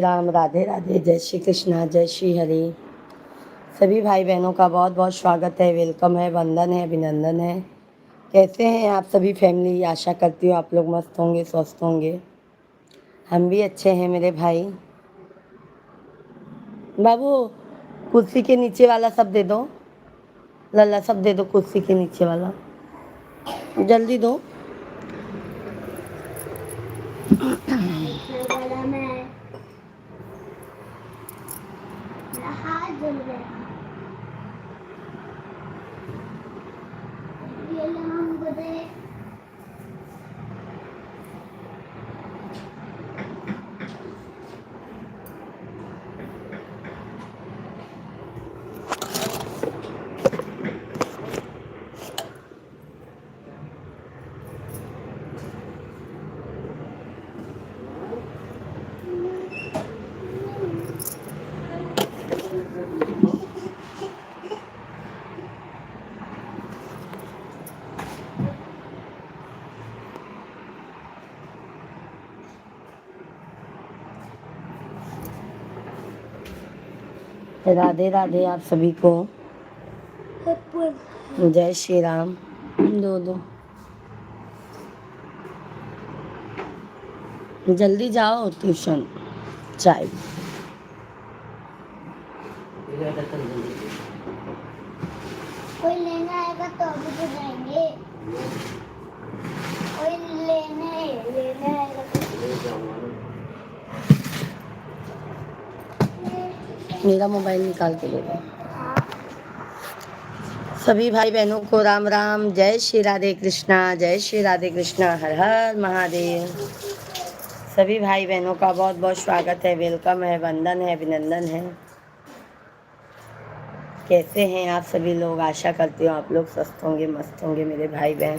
राम, राधे राधे, जय श्री कृष्णा, जय श्री हरि। सभी भाई बहनों का बहुत बहुत स्वागत है, वेलकम है, वंदन है, अभिनंदन है। कैसे हैं आप सभी फैमिली? आशा करती हूँ आप लोग मस्त होंगे, स्वस्थ होंगे। हम भी अच्छे हैं मेरे भाई। बाबू, कुर्सी के नीचे वाला सब दे दो। लल्ला सब दे दो, कुर्सी के नीचे वाला जल्दी दो। राधे राधे आप सभी को। जय श्री राम। दो दो, जल्दी जाओ ट्यूशन। चाय कोई लेने आएगा तो अभी तो जाएंगे। कोई लेने आएगा तो मेरा मोबाइल निकाल के ले लो। सभी भाई बहनों को राम राम, जय श्री राधे कृष्णा, जय श्री राधे कृष्णा, हर हर महादेव। सभी भाई बहनों का बहुत बहुत स्वागत है, वेलकम है, वंदन है, अभिनंदन है। कैसे हैं आप सभी लोग? आशा करती हूँ आप लोग स्वस्थ होंगे, मस्त होंगे मेरे भाई बहन।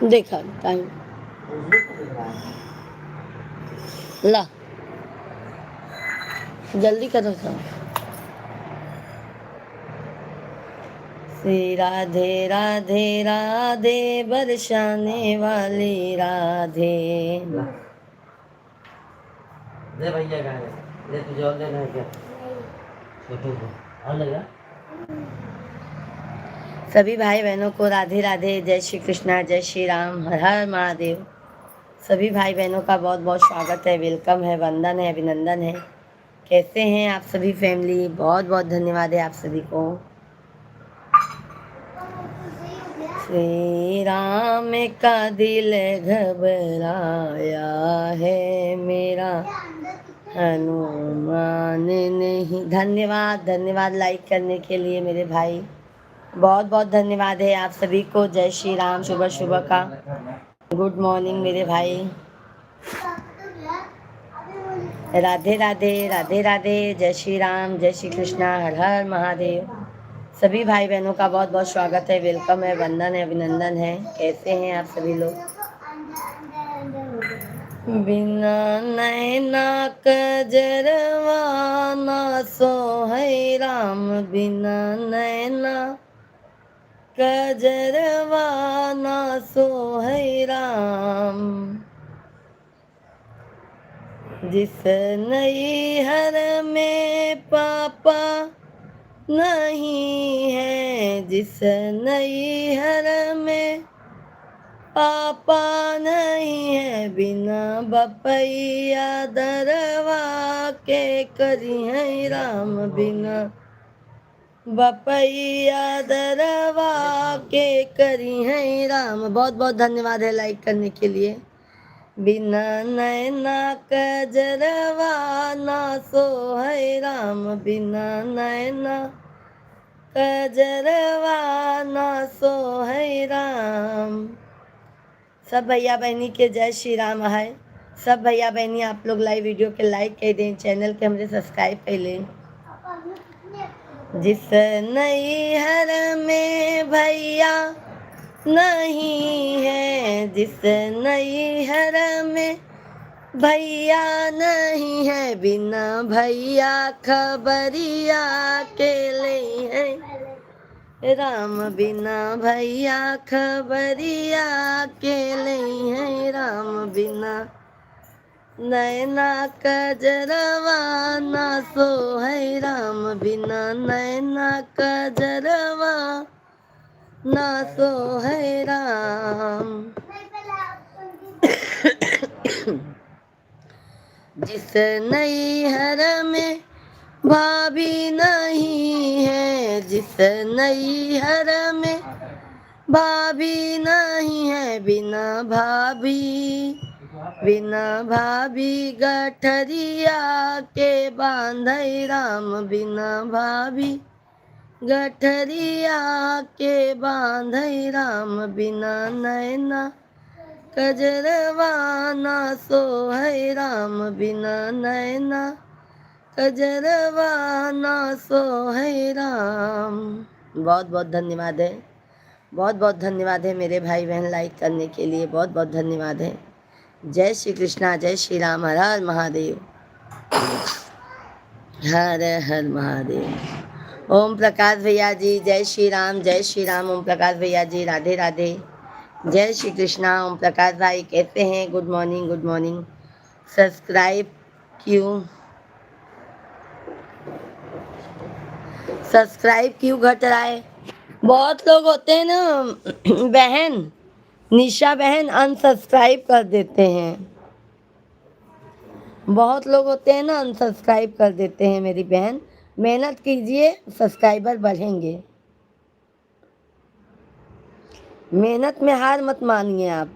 देखा टाइम ला, जल्दी करो सब। श्री राधे राधे राधे, बरसाने वाली राधे। दे भैया का है, दे तुझे और देना है क्या? छोटू को और लेगा। सभी भाई बहनों को राधे राधे, जय श्री कृष्णा, जय श्री राम, हर हर महादेव। सभी भाई बहनों का बहुत बहुत स्वागत है, वेलकम है, वंदन है, अभिनंदन है। कैसे हैं आप सभी फैमिली? बहुत बहुत धन्यवाद है आप सभी को। श्री राम का दिल घबराया है मेरा, हनुमान नहीं। धन्यवाद धन्यवाद लाइक करने के लिए मेरे भाई। बहुत बहुत धन्यवाद है आप सभी को। जय श्री राम, सुबह सुबह का गुड मॉर्निंग मेरे भाई। राधे राधे, राधे राधे, जय श्री राम, जय श्री कृष्णा, हर हर महादेव। सभी भाई बहनों का बहुत बहुत स्वागत है, वेलकम है, वंदन है, अभिनंदन है। कैसे हैं आप सभी लोग? बिना नैना कजरवा ना सोहै राम, बिना नैना कजरवा ना सोहै राम। जिस नैहर में पापा नहीं है, जिस नैहर में पापा नहीं है, बिना बपैया दरवा के करी है राम, बिना बपैया दरवा के करी है राम। बहुत बहुत धन्यवाद है लाइक करने के लिए। बिना नैना कजरवा ना सोहै राम, बिना नैना कजरवा ना सोहै राम। सब भैया बहनी के जय श्री राम है। सब भैया बहनी आप लोग लाइव वीडियो के लाइक कर दें, चैनल के हमसे सब्सक्राइब कर लें। जिस नैहर में भैया नहीं है, जिस नैहर में भैया नहीं है, बिना भैया खबरिया के ले हैं, राम बिना भैया खबरिया के लई है राम बिना नैना कजरवा ना सो है राम बिना नैना कजरवा ना सो है राम। जिस नैहर में भाभी नहीं है, जिस नैहर में भाभी नहीं है, बिना भाभी गठरिया के बांधे राम बिना भाभी गठरिया के बांधे राम बिना नैना कजरवा ना सो है राम बिना नैना कजरवा ना सो है राम। बहुत बहुत धन्यवाद है, बहुत बहुत धन्यवाद है मेरे भाई बहन लाइक करने के लिए, बहुत बहुत धन्यवाद है। जय श्री कृष्णा, जय श्री राम, हर हर महादेव, हर हर महादेव। ओम प्रकाश भैया जी जय श्री राम, जय श्री राम। ओम प्रकाश भैया जी राधे राधे, जय श्री कृष्णा। ओम प्रकाश भाई कहते हैं good morning, good morning. Subscribe क्यों घट रहा है? बहुत लोग होते हैं ना बहन, निशा बहन अनसब्सक्राइब कर देते हैं। बहुत लोग होते हैं ना अनसब्सक्राइब कर देते हैं मेरी बहन। मेहनत कीजिए, सब्सक्राइबर बढ़ेंगे। मेहनत में हार मत मानिए आप।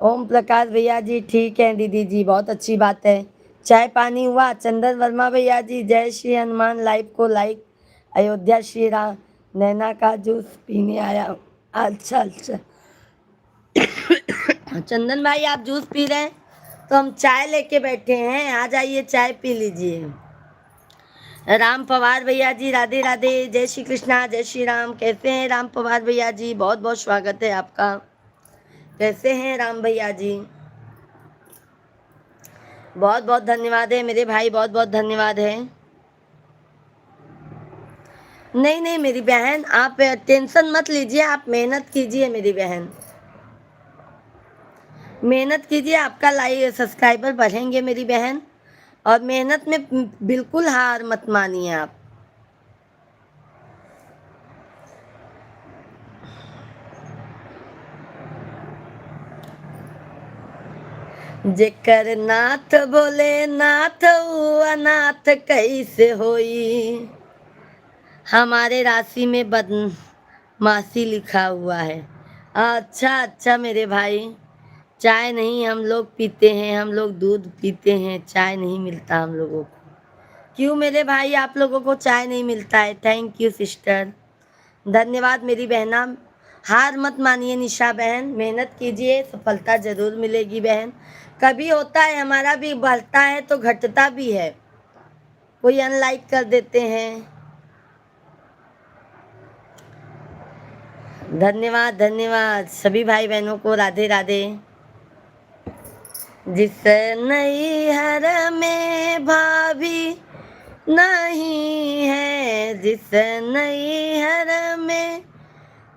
ओम प्रकाश भैया जी ठीक है दीदी जी, बहुत अच्छी बात है। चाय पानी हुआ? चंदन वर्मा भैया जी जय श्री हनुमान, लाइव को लाइक। अयोध्या श्री राम, नैना का जूस पीने आया। अच्छा अच्छा चंदन भाई आप जूस पी रहे हैं तो हम चाय लेके बैठे हैं, आ जाइए चाय पी लीजिए। राम पवार भैया जी राधे राधे, जय श्री कृष्णा, जय श्री राम। कैसे हैं राम पवार भैया जी? बहुत बहुत स्वागत है आपका। कैसे हैं राम भैया जी? बहुत बहुत धन्यवाद है मेरे भाई, बहुत बहुत धन्यवाद है। नहीं नहीं मेरी बहन, आप टेंशन मत लीजिए, आप मेहनत कीजिए मेरी बहन, मेहनत कीजिए, आपका लाइक सब्सक्राइबर बढ़ेंगे मेरी बहन। और मेहनत में बिल्कुल हार मत मानिए आप। जेकर नाथ बोले नाथ ऊ अनाथ कैसे होई। हमारे राशि में बदमाशी लिखा हुआ है। अच्छा अच्छा मेरे भाई, चाय नहीं हम लोग पीते हैं, हम लोग दूध पीते हैं, चाय नहीं मिलता हम लोगों को। क्यों मेरे भाई आप लोगों को चाय नहीं मिलता है? थैंक यू सिस्टर, धन्यवाद मेरी बहना। हार मत मानिए निशा बहन, मेहनत कीजिए, सफलता जरूर मिलेगी बहन। कभी होता है हमारा भी बढ़ता है तो घटता भी है, कोई अनलाइक कर देते हैं। धन्यवाद धन्यवाद सभी भाई बहनों को, राधे राधे। जिस नैहर में भाभी नहीं है, जिस नैहर में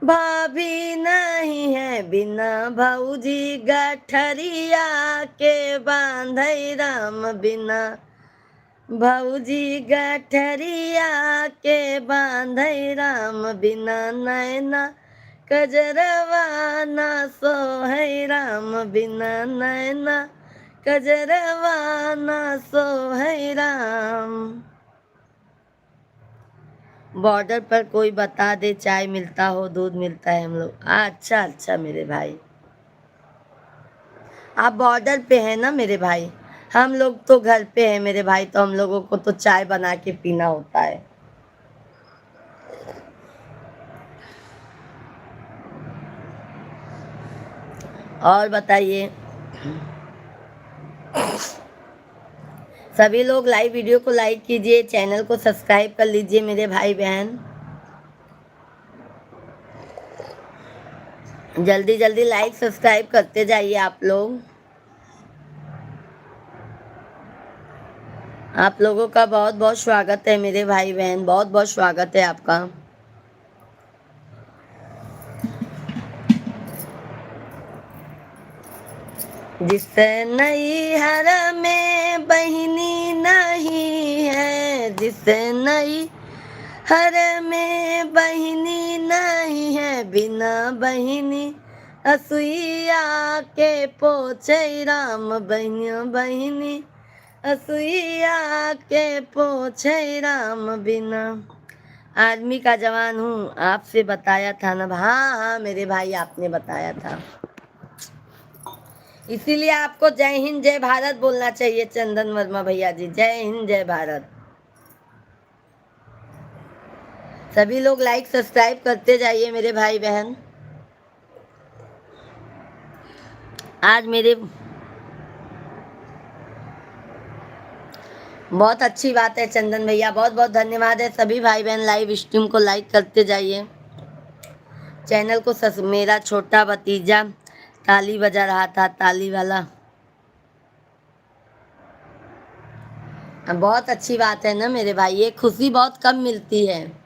भाभी नहीं है, बिना भौजी गठरिया के बांधे राम बिना भौजी गठरिया के बांधे राम बिना नैना कजरवा ना सो है राम बिना नैना कजरवा ना सो है राम। बॉर्डर पर कोई बता दे चाय मिलता हो, दूध मिलता है हम लोग। अच्छा अच्छा मेरे भाई, आप बॉर्डर पे हैं ना मेरे भाई, हम लोग तो घर पे हैं मेरे भाई, तो हम लोगों को तो चाय बना के पीना होता है। और बताइए, सभी लोग लाइव वीडियो को लाइक कीजिए, चैनल को सब्सक्राइब कर लीजिए मेरे भाई बहन, जल्दी जल्दी लाइक सब्सक्राइब करते जाइए आप लोग। आप लोगों का बहुत बहुत स्वागत है मेरे भाई बहन, बहुत बहुत स्वागत है आपका। जिस नैहर में बहिनी नहीं है, जिस नैहर में बहिनी नहीं है, बिना बहिनी असुईया के पोछे राम, बहिनी बहिनी असुईया के पोछे राम बिना। आर्मी का जवान हूँ, आपसे बताया था ना। हाँ हाँ मेरे भाई, आपने बताया था, इसीलिए आपको जय हिंद जय भारत बोलना चाहिए चंदन वर्मा भैया जी। जय हिंद जय भारत। सभी लोग लाइक सब्सक्राइब करते जाइए मेरे भाई बहन। आज मेरे बहुत अच्छी बात है चंदन भैया, बहुत बहुत धन्यवाद है। सभी भाई बहन लाइव स्ट्रीम को लाइक करते जाइए। चैनल को मेरा छोटा भतीजा ताली बजा रहा था, ताली वाला। बहुत अच्छी बात है ना मेरे भाई, ये खुशी बहुत कम मिलती है।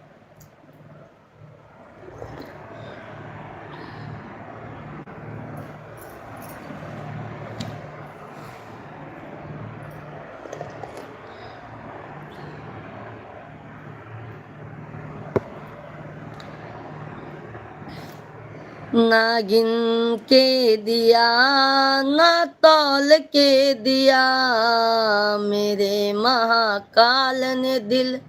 ना गिन के दिया ना तौल के दिया, मेरे महाकाल ने दिल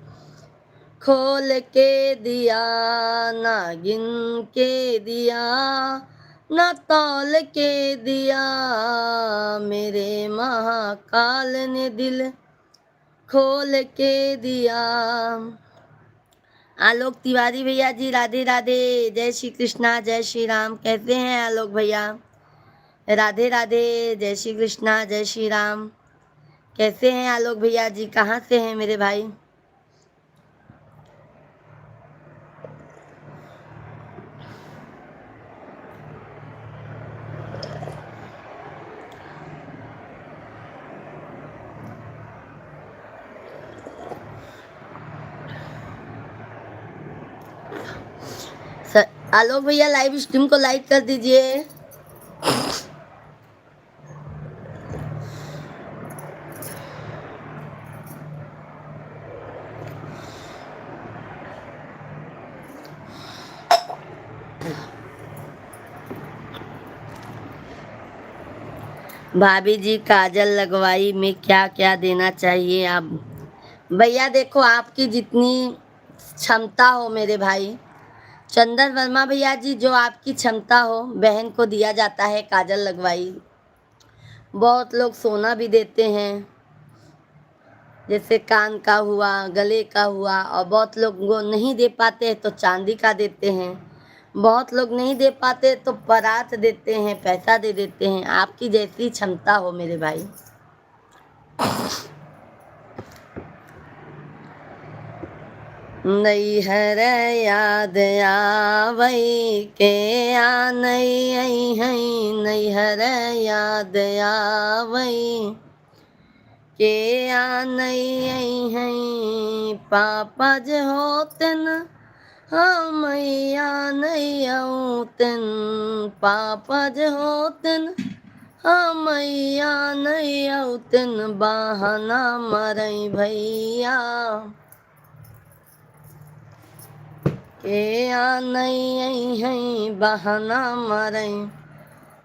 खोल के दिया। ना गिन के दिया ना तौल के दिया, मेरे महाकाल ने दिल खोल के दिया। आलोक तिवारी भैया जी राधे राधे, जय श्री कृष्णा जय श्री राम। कैसे हैं आलोक भैया? राधे राधे, जय श्री कृष्णा जय श्री राम। कैसे हैं आलोक भैया जी? कहाँ से हैं मेरे भाई? आलोक भैया लाइव स्ट्रीम को लाइक कर दीजिए। भाभी जी काजल लगवाई में क्या क्या देना चाहिए आप? भैया देखो, आपकी जितनी क्षमता हो मेरे भाई चंदन वर्मा भैया जी, जो आपकी क्षमता हो बहन को दिया जाता है काजल लगवाई। बहुत लोग सोना भी देते हैं, जैसे कान का हुआ, गले का हुआ, और बहुत लोग वो नहीं दे पाते तो चांदी का देते हैं। बहुत लोग नहीं दे पाते तो परात देते हैं, पैसा दे देते हैं। आपकी जैसी क्षमता हो मेरे भाई। नैहर याद आवई के आ नहीं है, नैहर याद आवई के आ नहीं है, पापा ज होतन हम मैया नहीं औतन, पापा ज होतन हम मैया नहीं औतन, बहाना मरई भैया के आ नहीं है, बहाना मरई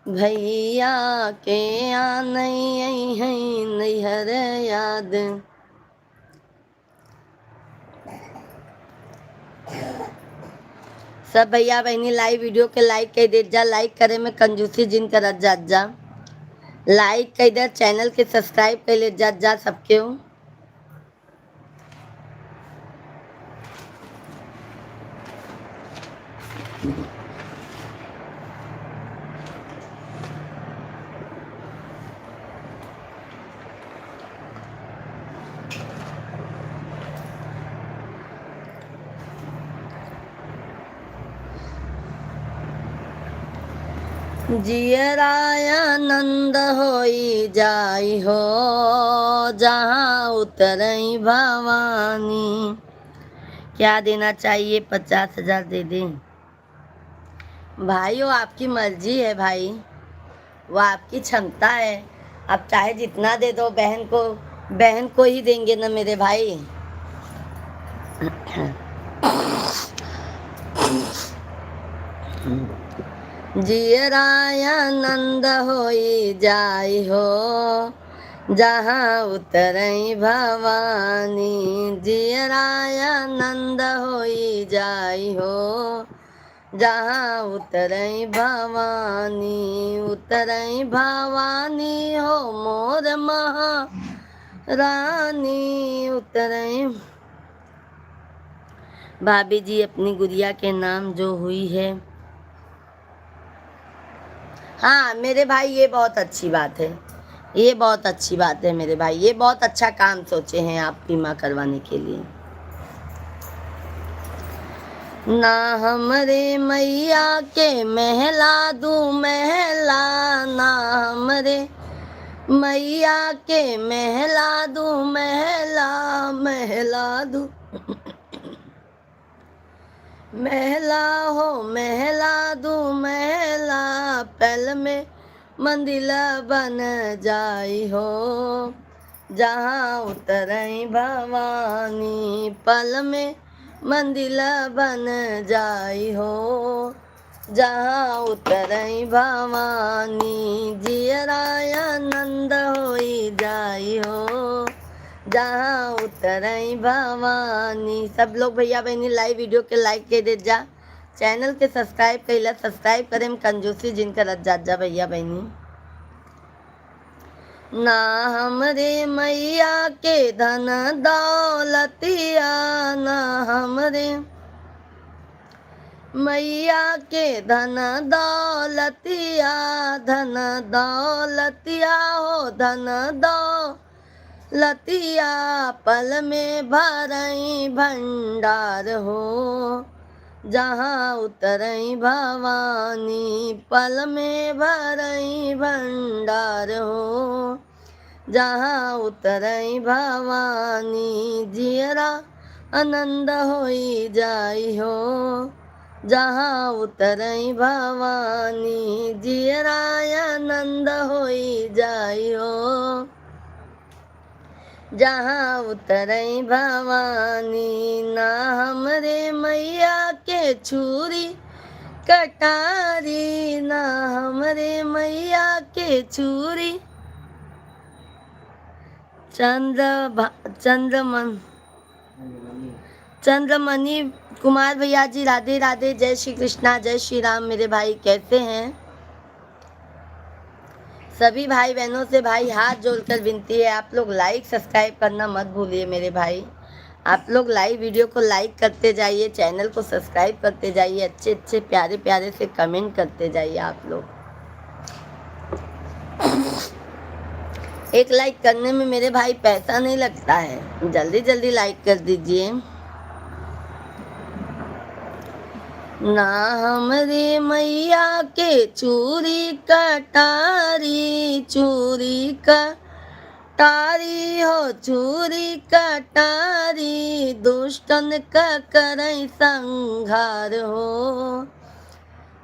भैया के आ नहीं है, नैहर याद। सब भैया बहनी लाइव वीडियो के लाइक कर दे जा। लाइक करे में कंजूसी जिन करत जात जा। लाइक कर दे, चैनल के सब्सक्राइब कर ले जात जा सबके हो। जियरानंद होई जाई हो, जहाँ उतरई भवानी। क्या देना चाहिए? 50,000 दे दें? भाइयों आपकी मर्जी है भाई, वो आपकी क्षमता है। आप चाहे जितना दे दो, बहन को ही देंगे ना मेरे भाई। जियराय आनंद होई जाई हो, जहाँ उतरई भवानी। जियराय आनंद होई जाई हो, जहाँ उतरई भवानी। उतरई भवानी हो मोर महारानी। उतरई भाभी जी अपनी गुड़िया के नाम जो हुई है। हाँ मेरे भाई, ये बहुत अच्छी बात है, ये बहुत अच्छी बात है मेरे भाई। ये बहुत अच्छा काम सोचे हैं आप बीमा करवाने के लिए। ना हमरे मैया के महला दू महला, ना हमरे मैया के महला दू महला। महला दू महला हो महला दू महला, पल में मंदिर बन जाई हो, जहाँ उतरई भवानी। पल में मंदिर बन जाई हो, जहाँ उतरई भवानी। जियराय आनंद होई जाई हो, जहाँ उतरई भवानी। सब लोग भैया बहनी लाइव वीडियो के लाइक के दे जा, चैनल के सब्सक्राइब कैला सब्सक्राइब करें। कंजूसी जिनकर रज्जात जा भैया बहनी। ना हमरे मैया के धन दौलतिया, ना हमरे मैया के धन दौलतिया। धन दौलतिया हो धन दौलतिया, पल में भरई भंडार हो, जहाँ उतरई भवानी। पल में भरई भंडार हो, जहाँ उतरई भवानी। जियरा आनंद होई जाई हो, जहाँ उतरई भवानी। जियरा आनंद होई जाई हो, जहाँ उतरई भवानी। ना हमरे मैया के छुरी कटारी, ना हमरे मैया के छुरी चंद्रमणि कुमार भैया जी राधे राधे। जय श्री कृष्णा, जय श्री राम मेरे भाई, कैसे हैं सभी भाई बहनों से भाई हाथ जोड़कर विनती है, आप लोग लाइक सब्सक्राइब करना मत भूलिए मेरे भाई। आप लोग लाइव वीडियो को लाइक करते जाइए, चैनल को सब्सक्राइब करते जाइए, अच्छे अच्छे प्यारे प्यारे से कमेंट करते जाइए आप लोग। एक लाइक करने में मेरे भाई पैसा नहीं लगता है, जल्दी जल्दी लाइक कर दीजिए। ना हमरे मैया के चूरी कटारी, चूरी कटारी हो चूरी कटारी। दुष्टन का करई संहार हो,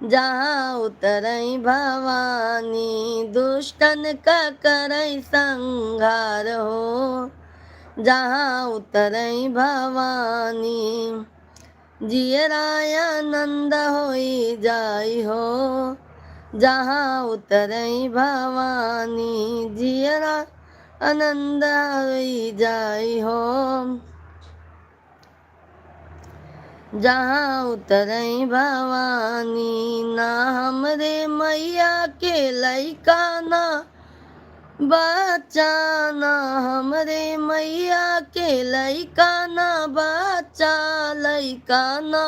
जहाँ उतरई भवानी। दुष्टन का करई संहार हो, जहाँ उतरई भवानी। जियराय आनंद होई जाई हो, जहाँ उतरई भवानी। जियरा आनंद होई जाई हो, जहाँ उतरई भवानी। ना हमरे मैया के लइका ना बच्चा, ना हमरे मैया के लइका ना बच्चा। लइका ना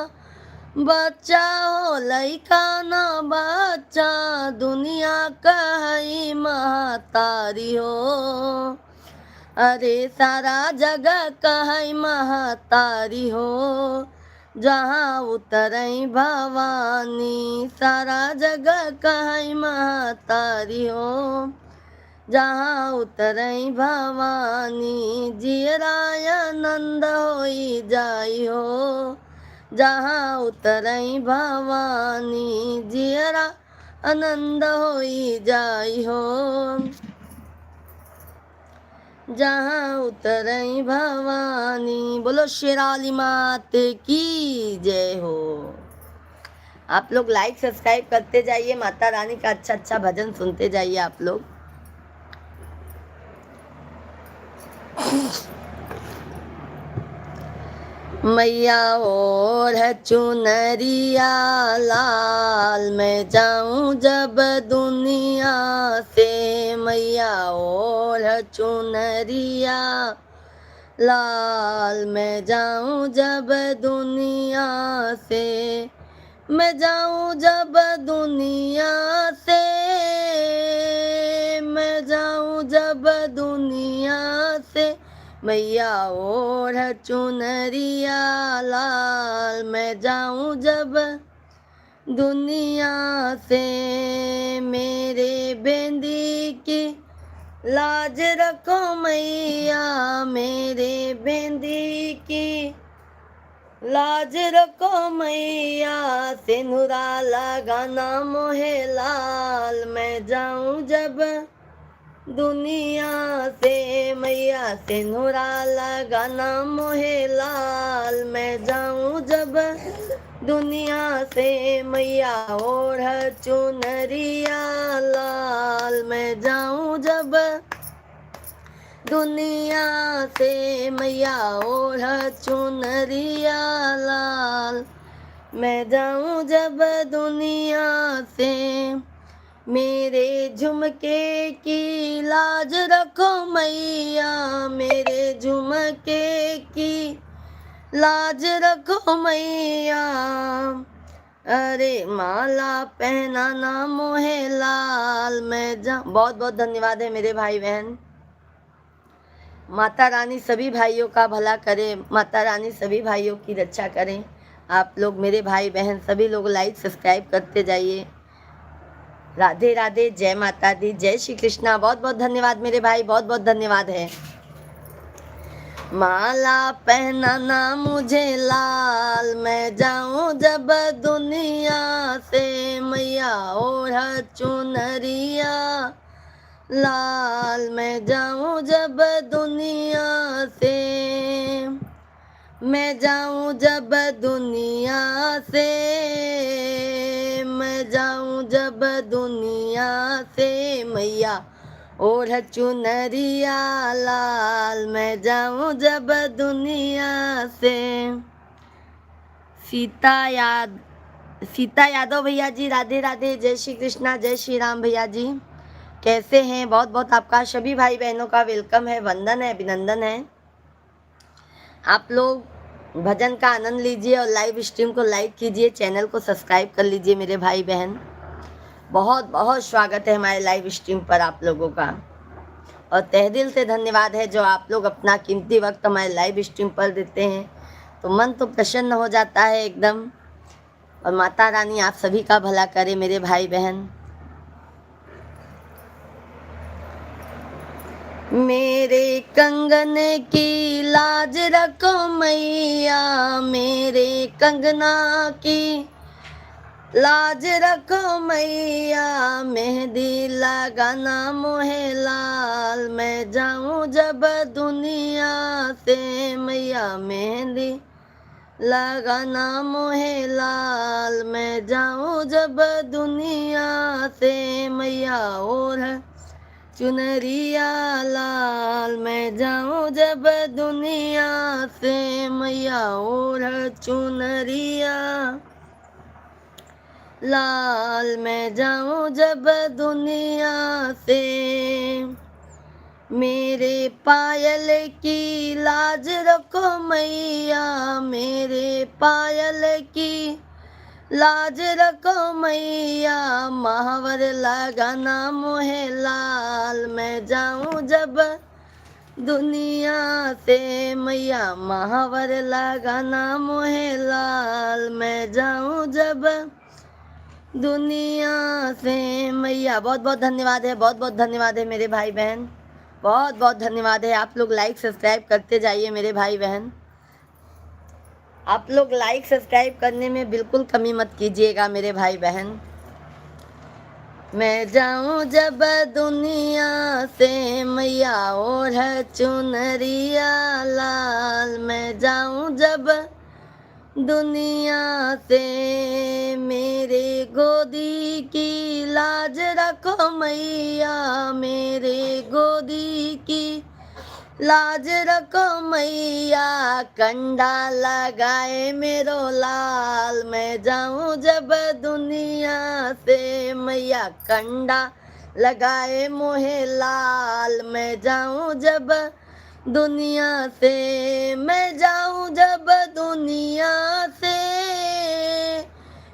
बच्चा हो लइका ना बच्चा, दुनिया कहई महतारी हो। अरे सारा जगह कहई महतारी हो, जहाँ उतरई भवानी। सारा जगह कहई महतारी हो, जहाँ उतरई भवानी। जियराय आनंद होई जाई हो, जहाँ उतरई भवानी। जियरा आनंद होई जाई हो, जहाँ उतरई भवानी। बोलो शेराली मात की जय हो। आप लोग लाइक सब्सक्राइब करते जाइए, माता रानी का अच्छा अच्छा भजन सुनते जाइए आप लोग। मैया और है चुनरिया लाल, मैं जाऊं जब दुनिया से। मैया और है चुनरिया लाल, मैं जाऊं जब दुनिया से। मैं जाऊं जब दुनिया से, मैं जाऊं जब दुनिया से। मैया ओढ़ चुनरिया लाल, मैं जाऊं जब दुनिया से। मेरे बेंदी की लाज रखो मैया, मेरे बेंदी की लाज रखो मैया। सिंदूरा लगाना मोहे लाल, मैं जाऊं जब दुनिया से। मैया सिंदूरा लगाना मोहे लाल, मैं जाऊं जब दुनिया से। मैया ओढ़ चुनरिया लाल, मैं जाऊं जब दुनिया से। मैया ओढ़ चुनरिया लाल, मैं जाऊं जब दुनिया से। मेरे झुमके की लाज रखो मैया, मेरे झुमके की लाज रखो मैया। अरे माला पहनाना मोहे लाल, मैं जा। बहुत बहुत धन्यवाद है मेरे भाई बहन। माता रानी सभी भाइयों का भला करे, माता रानी सभी भाइयों की रक्षा करें। आप लोग मेरे भाई बहन सभी लोग लाइक सब्सक्राइब करते जाइए। राधे राधे, जय माता दी, जय श्री कृष्णा। बहुत बहुत धन्यवाद मेरे भाई, बहुत बहुत धन्यवाद है। माला पहनाना मुझे लाल, मैं जाऊं जब दुनिया से। मैया ओढ़ चुनरिया लाल, मैं जाऊं जब दुनिया से। मैं जाऊं जब दुनिया से, मैं जाऊं जब दुनिया से। मैया ओढ़ चुनरिया लाल, मैं जाऊं जब दुनिया से। सीता यादव भैया जी, राधे राधे, जय श्री कृष्णा, जय श्री राम भैया जी। कैसे हैं? बहुत बहुत आपका सभी भाई बहनों का वेलकम है, वंदन है, अभिनंदन है। आप लोग भजन का आनंद लीजिए और लाइव स्ट्रीम को लाइक कीजिए, चैनल को सब्सक्राइब कर लीजिए मेरे भाई बहन। बहुत बहुत स्वागत है हमारे लाइव स्ट्रीम पर आप लोगों का, और तहे दिल से धन्यवाद है जो आप लोग अपना कीमती वक्त हमारे लाइव स्ट्रीम पर देते हैं, तो मन तो प्रसन्न हो जाता है एकदम। और माता रानी आप सभी का भला करे मेरे भाई बहन। मेरे कंगन की लाज रखो मैया, मेरे कंगना की लाज रखो मैया। मेहंदी लगाना मोहे लाल, मैं जाऊं जब दुनिया से। मैया मेहंदी लगाना मोहे लाल, मैं जाऊं जब दुनिया से। मैया ओढ़ चुनरिया लाल, मैं जाऊं जब दुनिया से। मैया ओढ़ चुनरिया लाल, मैं जाऊं जब दुनिया से। मेरे पायल की लाज रखो मैया, मेरे पायल की लाज रखो मैया। महावर लगाना मोहे लाल, मैं जाऊं जब दुनिया से। मैया महावर लगाना मोहे लाल, मैं जाऊं जब दुनिया से। मैया बहुत बहुत धन्यवाद है, बहुत बहुत धन्यवाद है मेरे भाई बहन, बहुत बहुत धन्यवाद है। आप लोग लाइक सब्सक्राइब करते जाइए मेरे भाई बहन। आप लोग लाइक सब्सक्राइब करने में बिल्कुल कमी मत कीजिएगा मेरे भाई बहन। मैं जाऊं जब दुनिया से मैया ओढ़ चुनरिया लाल, मैं जाऊं जब दुनिया से मेरे गोदी की लाज रखो मैया, मेरे गोदी की लाज रखो मैया, कंडा लगाए मेरो लाल, मैं जाऊं जब दुनिया से मैया कंडा लगाए मोहे लाल, मैं जाऊं जब दुनिया से, मैं जाऊं जब दुनिया से,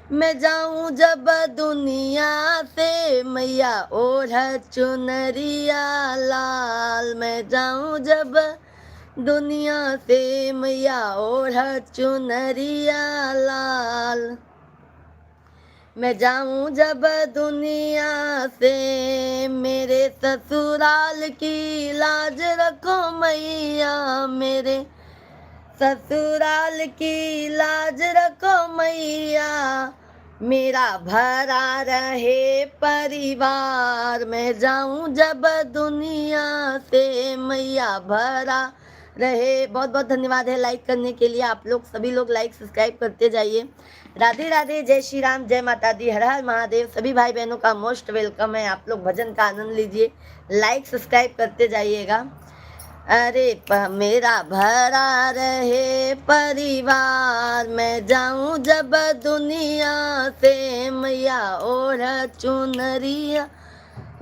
मैं जाऊं जब दुनिया से मैया ओढ़ चुनरिया लाल, मैं जाऊं जब दुनिया से मैया ओढ़ चुनरिया लाल, मैं जाऊं जब दुनिया से मेरे ससुराल की लाज रखो मैया, मेरे ससुराल की लाज रखो मैया, मेरा भरा रहे परिवार, मैं जाऊं जब दुनिया से मैया भरा रहे। बहुत बहुत धन्यवाद है लाइक करने के लिए। आप लोग सभी लोग लाइक सब्सक्राइब करते जाइए। राधे राधे, जय श्री राम, जय माता दी, हर हर महादेव। सभी भाई बहनों का मोस्ट वेलकम है। आप लोग भजन का आनंद लीजिए, लाइक सब्सक्राइब करते जाइएगा। अरे मेरा भरा रहे परिवार, मैं जाऊं जब दुनिया से मैया ओढ़ चुनरिया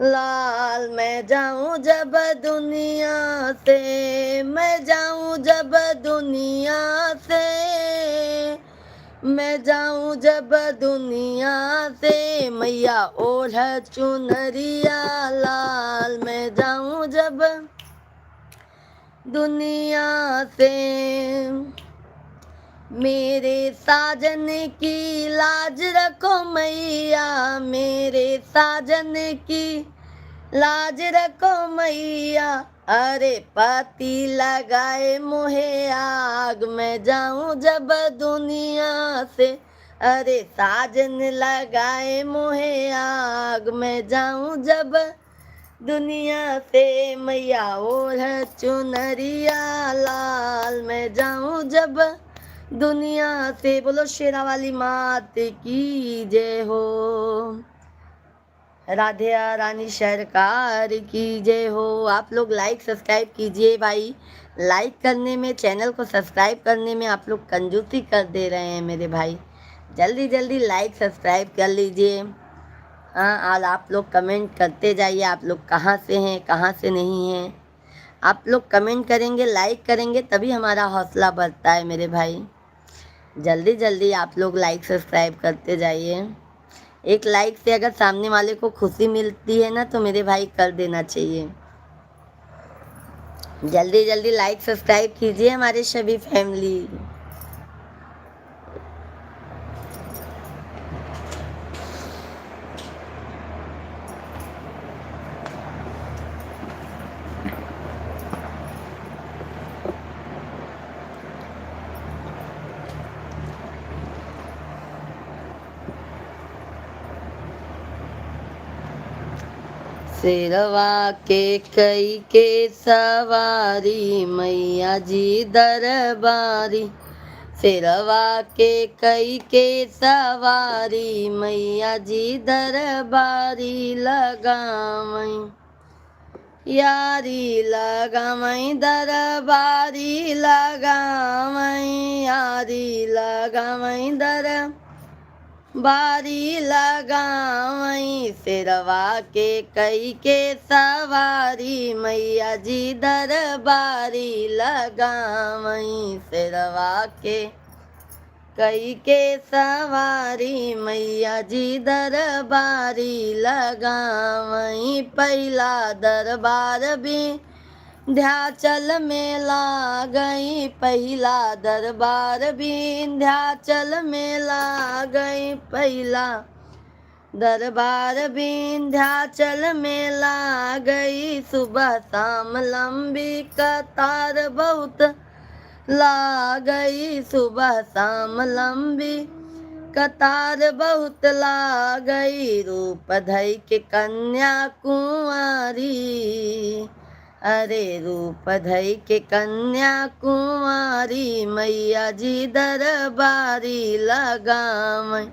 लाल, मैं जाऊं जब दुनिया से, मैं जाऊं जब दुनिया से, मैं जाऊं जब दुनिया से मैया ओढ़ चुनरिया लाल, मैं जाऊं जब दुनिया से मेरे साजन की लाज रखो मैया, मेरे साजन की लाज रखो मैया, अरे पति लगाए मोहे आग, मैं जाऊं जब दुनिया से, अरे साजन लगाए मोहे आग, मैं जाऊं जब दुनिया से मैया ओढ़ चुनरिया लाल, मैं जाऊं जब दुनिया से। बोलो शेरा वाली मात की जय हो, राधे रानी सरकार की जय हो। आप लोग लाइक सब्सक्राइब कीजिए भाई। लाइक करने में, चैनल को सब्सक्राइब करने में आप लोग कंजूसी कर दे रहे हैं मेरे भाई। जल्दी जल्दी लाइक सब्सक्राइब कर लीजिए। हाँ, और आप लोग कमेंट करते जाइए, आप लोग कहाँ से हैं, कहाँ से नहीं हैं। आप लोग कमेंट करेंगे, लाइक करेंगे, तभी हमारा हौसला बढ़ता है मेरे भाई। जल्दी जल्दी आप लोग लाइक सब्सक्राइब करते जाइए। एक लाइक से अगर सामने वाले को खुशी मिलती है ना, तो मेरे भाई कर देना चाहिए। जल्दी जल्दी लाइक सब्सक्राइब कीजिए हमारे सभी फैमिली। शेरवा के कई के सवारी मैया जी दरबारी, शेरवा के कई के सवारी मैया जी दरबारी लगावई, यारी लगावई दरबारी लगावई, यारी लगावई बारी लगावई, शेरवा के कई के सवारी मैया जी दरबारी लगावई, शेरवा के कई के सवारी मैया जी दरबारी लगावई, पहला दरबार भी विंध्याचल में ला गई, पहला दरबार विंध्याचल में ला गई, पहला दरबार विंध्याचल में ला गई, सुबह शाम लंबी कतार बहुत ला गई, सुबह शाम लंबी कतार बहुत लागई, रूप धई के कन्या कुंवारी। अरे रूप धई के कन्या कुंवारी, मैया जी दरबारी लगावई।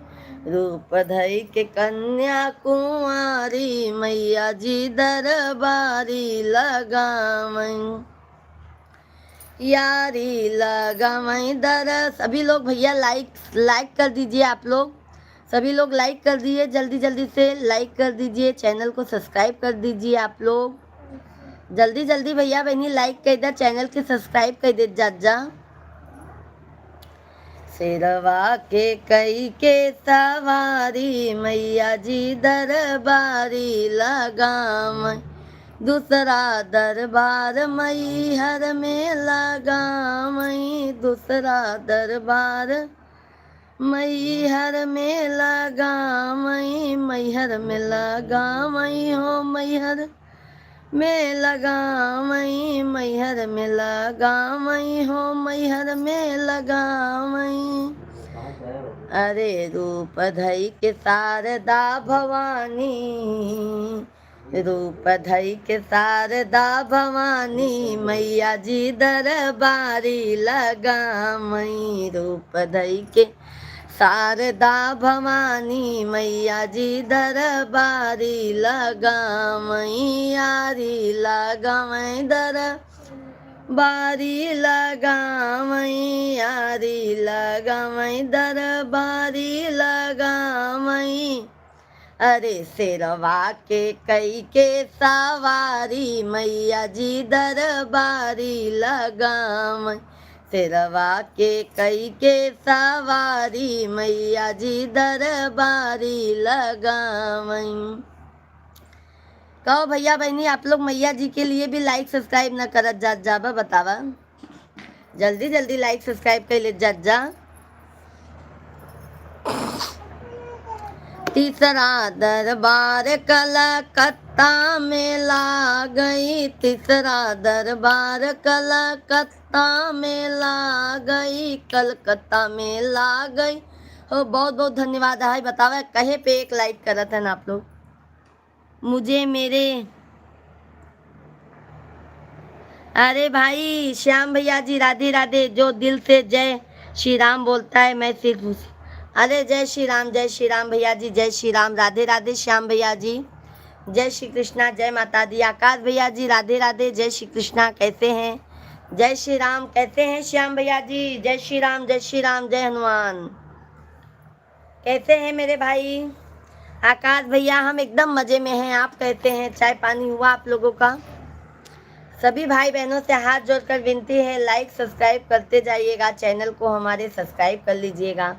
रूप धई के कन्या कुंवारी, मैया जी दरबारी लगावई। यारी लगावई दरस। अभी लोग भैया लाइक कर दीजिए। आप लोग सभी लोग लाइक कर दीजिए, जल्दी जल्दी से लाइक कर दीजिए, चैनल को सब्सक्राइब कर दीजिए। आप लोग जल्दी जल्दी भैया बहनी लाइक कर दे, चैनल के सब्सक्राइब कर दे जा। शेरवा के कई के सवारी, मैया जी दरबारी लगावई। दूसरा दरबार मैहर में लगावई। दूसरा दरबार मैहर में लगावई। मैहर में लगावई हो, मैहर में लगावई। मैहर में लगावई हो, मैहर में लगावई। अरे रूप धई के शारदा भवानी, रूप धई के शारदा भवानी, मैया जी दरबारी लगावई। रूप धई के शारदा भवानी, मैया जी दरबारी लगावई। यारी लगावई दरबारी लगावई। यारी लगावई दरबारी लगावई। अरे शेरवा के कई के सवारी, मैया जी दरबारी लगावई। शेरवा के कई के सवारी, मैया जी दरबारी लगावई। कहो भैया बहनी आप लोग मैया जी के लिए भी लाइक सब्सक्राइब न करत जाबा, बतावा जल्दी जल्दी लाइक सब्सक्राइब कर ले जा। तीसरा दरबार कलकत्ता में लागई। तीसरा दरबार कलकत्ता में लागई। कलकत्ता में लागई हो। बहुत बहुत धन्यवाद। हाय बतावा कहे पे एक लाइक करत है आप लोग मुझे मेरे। अरे भाई श्याम भैया जी राधे राधे। जो दिल से जय श्री राम बोलता है मैं सिर्फ अरे जय श्री राम भैया जी, जय श्री राम, राधे राधे श्याम भैया जी, जय श्री कृष्णा, जय माता दी। आकाश भैया जी राधे राधे, जय श्री कृष्णा, कैसे हैं? जय श्री राम, कैसे हैं श्याम भैया जी? जय श्री राम, जय हनुमान। कैसे हैं मेरे भाई? आकाश भैया हम एकदम मजे में हैं। आप कहते हैं चाय पानी हुआ आप लोगों का? सभी भाई बहनों से हाथ जोड़कर विनती है लाइक सब्सक्राइब करते जाइएगा, चैनल को हमारे सब्सक्राइब कर लीजिएगा।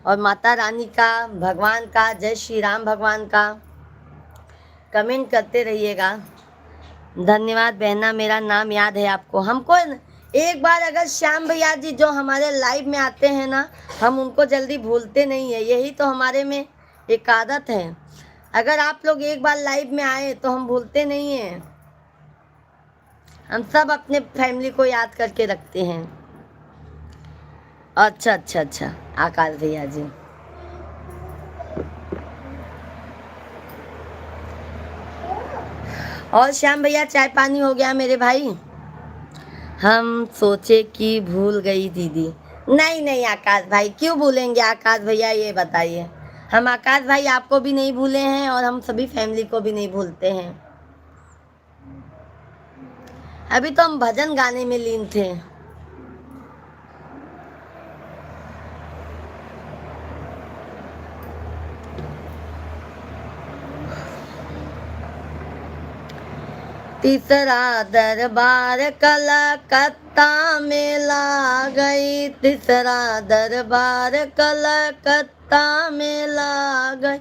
और माता रानी का, भगवान का, जय श्री राम भगवान का कमेंट करते रहिएगा। धन्यवाद बहना, मेरा नाम याद है आपको। हमको एक बार अगर श्याम भैया जी जो हमारे लाइव में आते हैं ना, हम उनको जल्दी भूलते नहीं है। यही तो हमारे में एक आदत है। अगर आप लोग एक बार लाइव में आए तो हम भूलते नहीं हैं। हम सब अपने फैमिली को याद करके रखते हैं। अच्छा आकाश भैया जी। और श्याम भैया चाय पानी हो गया मेरे भाई? हम सोचे कि भूल गई दीदी। नहीं आकाश भाई, क्यों भूलेंगे आकाश भैया, ये बताइए। हम आकाश भाई आपको भी नहीं भूले हैं और हम सभी फैमिली को भी नहीं भूलते हैं। अभी तो हम भजन गाने में लीन थे। तीसरा दरबार कलकत्ता में लागई। तीसरा दरबार कलकत्ता में लागई।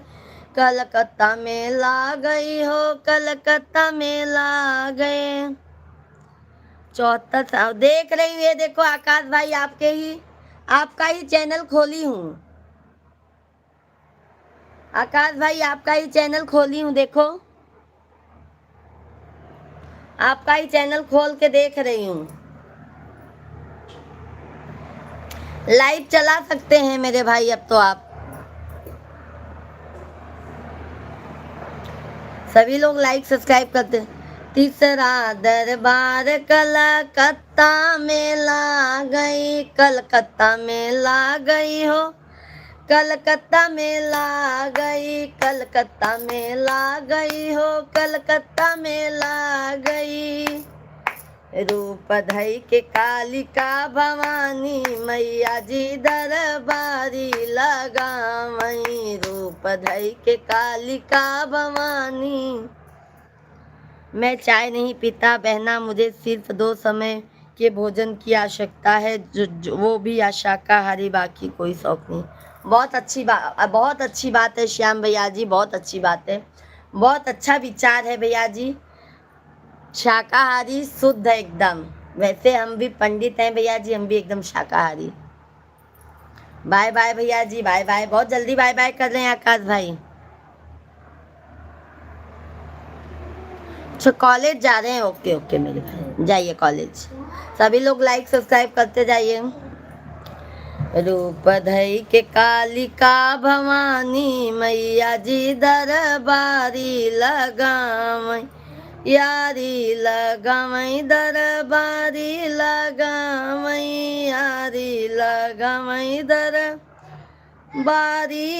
कलकत्ता में लागई हो, कलकत्ता में लागए। चौथा देख रही हूँ, ये देखो आकाश भाई आपका ही चैनल खोली हूँ। आकाश भाई आपका ही चैनल खोली हूँ, देखो आपका ही चैनल खोल के देख रही हूँ। लाइव चला सकते हैं मेरे भाई अब तो आप। सभी लोग लाइक सब्सक्राइब करते हैं। तीसरा दरबार कलकत्ता में ला गई, कलकत्ता में ला गई हो, कलकत्ता में ला गई, कलकत्ता में ला गई हो, कलकत्ता में ला गई। रूप धई के कालिका भवानी, मैया जी दरबारी लगावई। रूप धई के कालिका भवानी। मैं चाय नहीं पीता बहना, मुझे सिर्फ 2 समय के भोजन की आवश्यकता है, जो वो भी शाकाहारी, बाकी कोई शौक नहीं। बहुत अच्छी बात है श्याम भैया जी, बहुत अच्छी बात है, बहुत अच्छा विचार है भैया जी। शाकाहारी शुद्ध है एकदम। वैसे हम भी पंडित हैं भैया जी, हम भी एकदम शाकाहारी। बाय बाय भैया जी, बाय बाय। बहुत जल्दी बाय बाय कर रहे हैं आकाश भाई। अच्छा कॉलेज जा रहे हैं, ओके ओके मेरे भाई, जाइए कॉलेज। सभी लोग लाइक सब्सक्राइब करते जाइए। रूप धई के कालिका भवानी, मैया जी दरबारी लगावई, यारी लगावई दरबारी लगावई, यारी लगावई दरबारी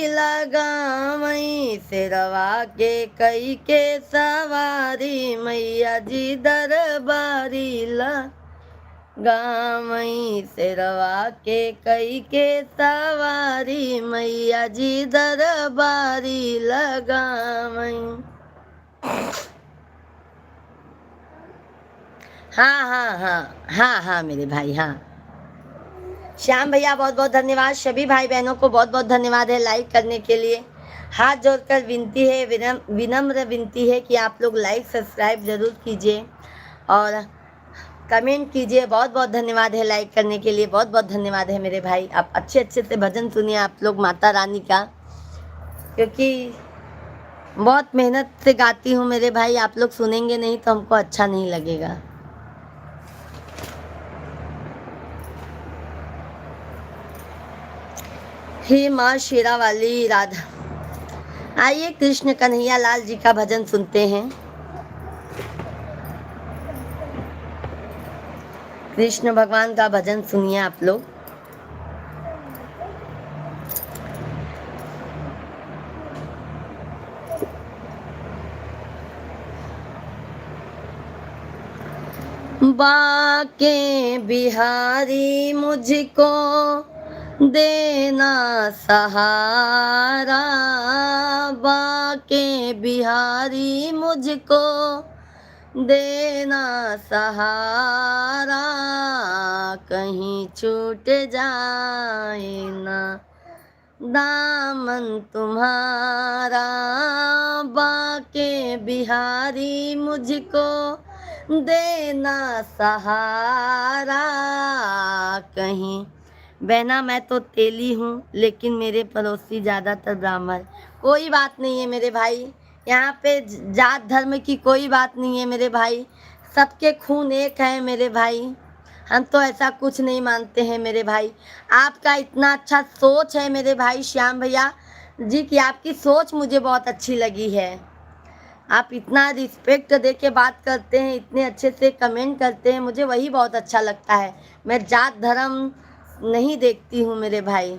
लगावई। सिरवा के कई के सवारी, मैया जी दरबारी लगावई। सिरवा के कई के सवारी, मैया जी दरबारी लगावई। हाँ मेरे भाई, हाँ। श्याम भैया बहुत बहुत धन्यवाद। सभी भाई बहनों को बहुत बहुत धन्यवाद है लाइक करने के लिए। हाथ जोड़कर विनती है, विनम्र विनती है कि आप लोग लाइक सब्सक्राइब जरूर कीजिए और कमेंट कीजिए। बहुत बहुत धन्यवाद है लाइक करने के लिए, बहुत बहुत धन्यवाद है मेरे भाई। आप अच्छे से भजन सुनिए आप लोग माता रानी का, क्योंकि बहुत मेहनत से गाती हूँ मेरे भाई। आप लोग सुनेंगे नहीं तो हमको अच्छा नहीं लगेगा। हे माँ शेरा वाली राधा। आइए कृष्ण कन्हैया लाल जी का भजन सुनते हैं। कृष्ण भगवान का भजन सुनिए आप लोग। बाके बिहारी मुझको देना सहारा, बाके बिहारी मुझको देना सहारा, कहीं छूट जाए ना दामन तुम्हारा। बाके बिहारी मुझको देना सहारा, कहीं। बहना मैं तो तेली हूँ लेकिन मेरे पड़ोसी ज़्यादातर ब्राह्मण। कोई बात नहीं है मेरे भाई, यहाँ पे जात धर्म की कोई बात नहीं है मेरे भाई। सबके खून एक है मेरे भाई, हम तो ऐसा कुछ नहीं मानते हैं मेरे भाई। आपका इतना अच्छा सोच है मेरे भाई श्याम भैया जी की आपकी सोच मुझे बहुत अच्छी लगी है। आप इतना रिस्पेक्ट दे के बात करते हैं, इतने अच्छे से कमेंट करते हैं, मुझे वही बहुत अच्छा लगता है। मैं जात धर्म नहीं देखती हूँ मेरे भाई,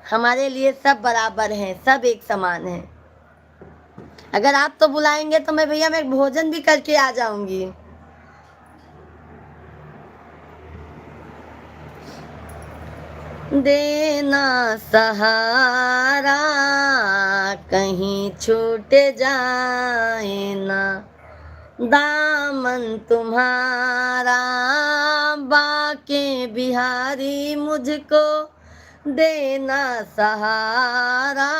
हमारे लिए सब बराबर हैं, सब एक समान हैं। अगर आप तो बुलाएंगे तो मैं भैया मैं भोजन भी करके आ जाऊंगी। देना सहारा, कहीं छूट जाए ना दामन तुम्हारा। बाके बिहारी मुझको देना सहारा,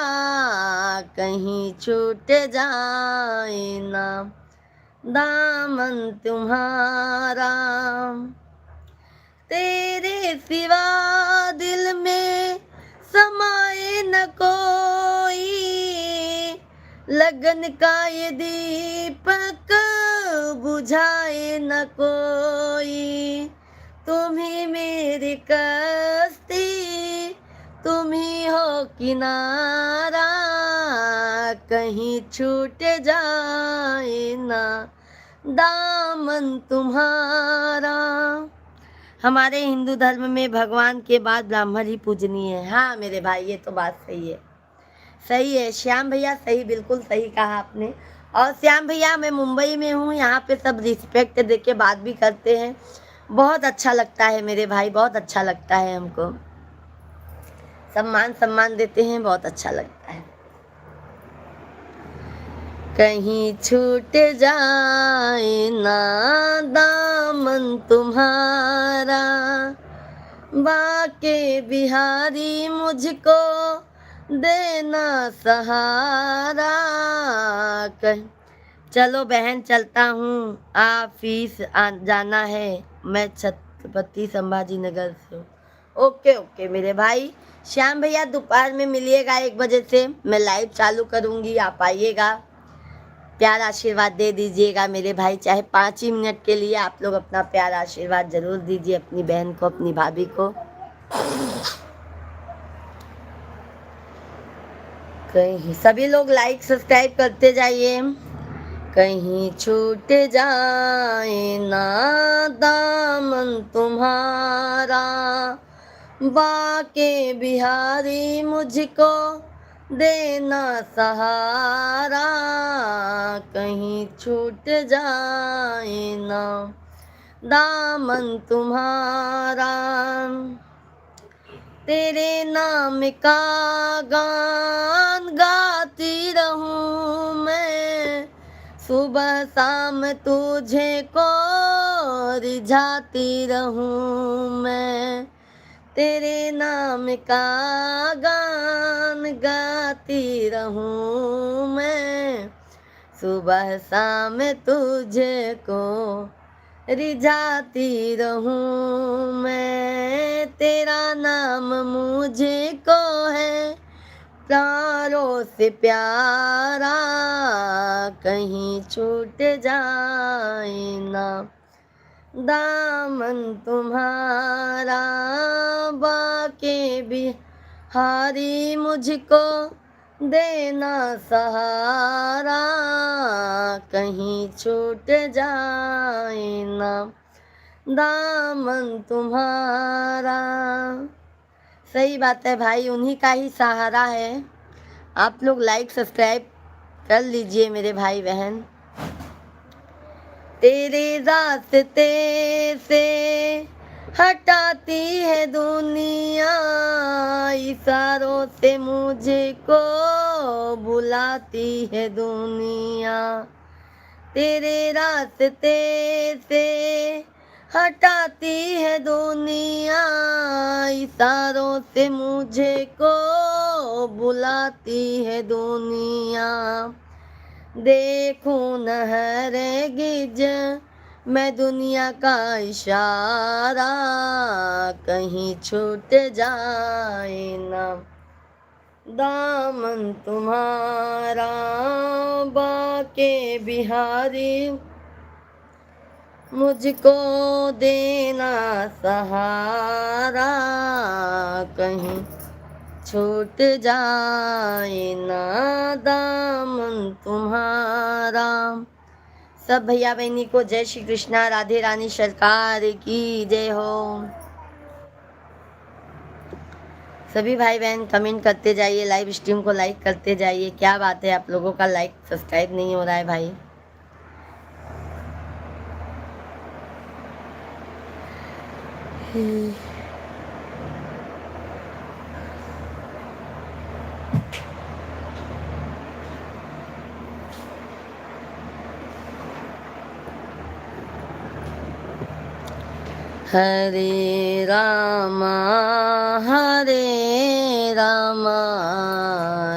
कहीं छूट जाए ना दामन तुम्हारा। तेरे सिवा दिल में समाए न कोई, लगन का ये दीपक बुझाए न कोई। तुम ही मेरी कश्ती, तुम ही हो किनारा, कहीं छूट जाए ना दामन तुम्हारा। हमारे हिंदू धर्म में भगवान के बाद ब्राह्मण ही पूजनीय है। हाँ मेरे भाई, ये तो बात सही है, सही है श्याम भैया, सही, बिल्कुल सही कहा आपने। और श्याम भैया, मैं मुंबई में हूँ, यहाँ पे सब रिस्पेक्ट दे के बात भी करते हैं, बहुत अच्छा लगता है मेरे भाई, बहुत अच्छा लगता है हमको, सम्मान सम्मान देते हैं, बहुत अच्छा लगता है। कहीं छूट जाए ना दामन तुम्हारा, बाके बिहारी मुझको देना सहारा। कहीं चलो बहन, चलता हूँ, ऑफिस जाना है, मैं छत्रपति संभाजी नगर से हूँ। ओके ओके मेरे भाई। श्याम भैया दोपहर में मिलिएगा 1 बजे से, मैं लाइव चालू करूँगी, आप आइएगा, प्यार आशीर्वाद दे दीजिएगा मेरे भाई, चाहे 5 ही मिनट के लिए आप लोग अपना प्यार आशीर्वाद जरूर दीजिए अपनी बहन को, अपनी भाभी को। कहीं सभी लोग लाइक सब्सक्राइब करते जाइए। कहीं छूट जाए ना दामन तुम्हारा, बाके बिहारी मुझको देना सहारा। कहीं छूट जाए ना दामन तुम्हारा, तेरे नाम का गान गाती रहूं मैं, सुबह शाम तुझे को रिझाती रहूं मैं। तेरे नाम का गान गाती रहूं मैं, सुबह शाम तुझे को रिझाती रहूं मैं। तेरा नाम मुझे को है प्यारों से प्यारा, कहीं छूट जाए ना दामन तुम्हारा, बाके बिहारी मुझको देना सहारा। कहीं छूट जाए ना दामन तुम्हारा। सही बात है भाई, उन्हीं का ही सहारा है। आप लोग लाइक सब्सक्राइब कर लीजिए मेरे भाई बहन। तेरे रास्ते से हटाती है दुनिया, इशारों से मुझे को बुलाती है दुनिया। तेरे रास्ते से हटाती है दुनिया, इशारों से मुझे को बुलाती है दुनिया। देखूं न हरगिज मैं दुनिया का इशारा, कहीं छूट जाए ना दामन तुम्हारा, बाके बिहारी मुझको देना सहारा। कहीं छूट जाए ना दामन तुम्हारा। सब भैया बहनी को जय श्री कृष्णा, राधे रानी सरकार की जय हो। सभी भाई बहन कमेंट करते जाइए, लाइव स्ट्रीम को लाइक करते जाइए। क्या बात है, आप लोगों का लाइक सब्सक्राइब नहीं हो रहा है भाई। हरे रामा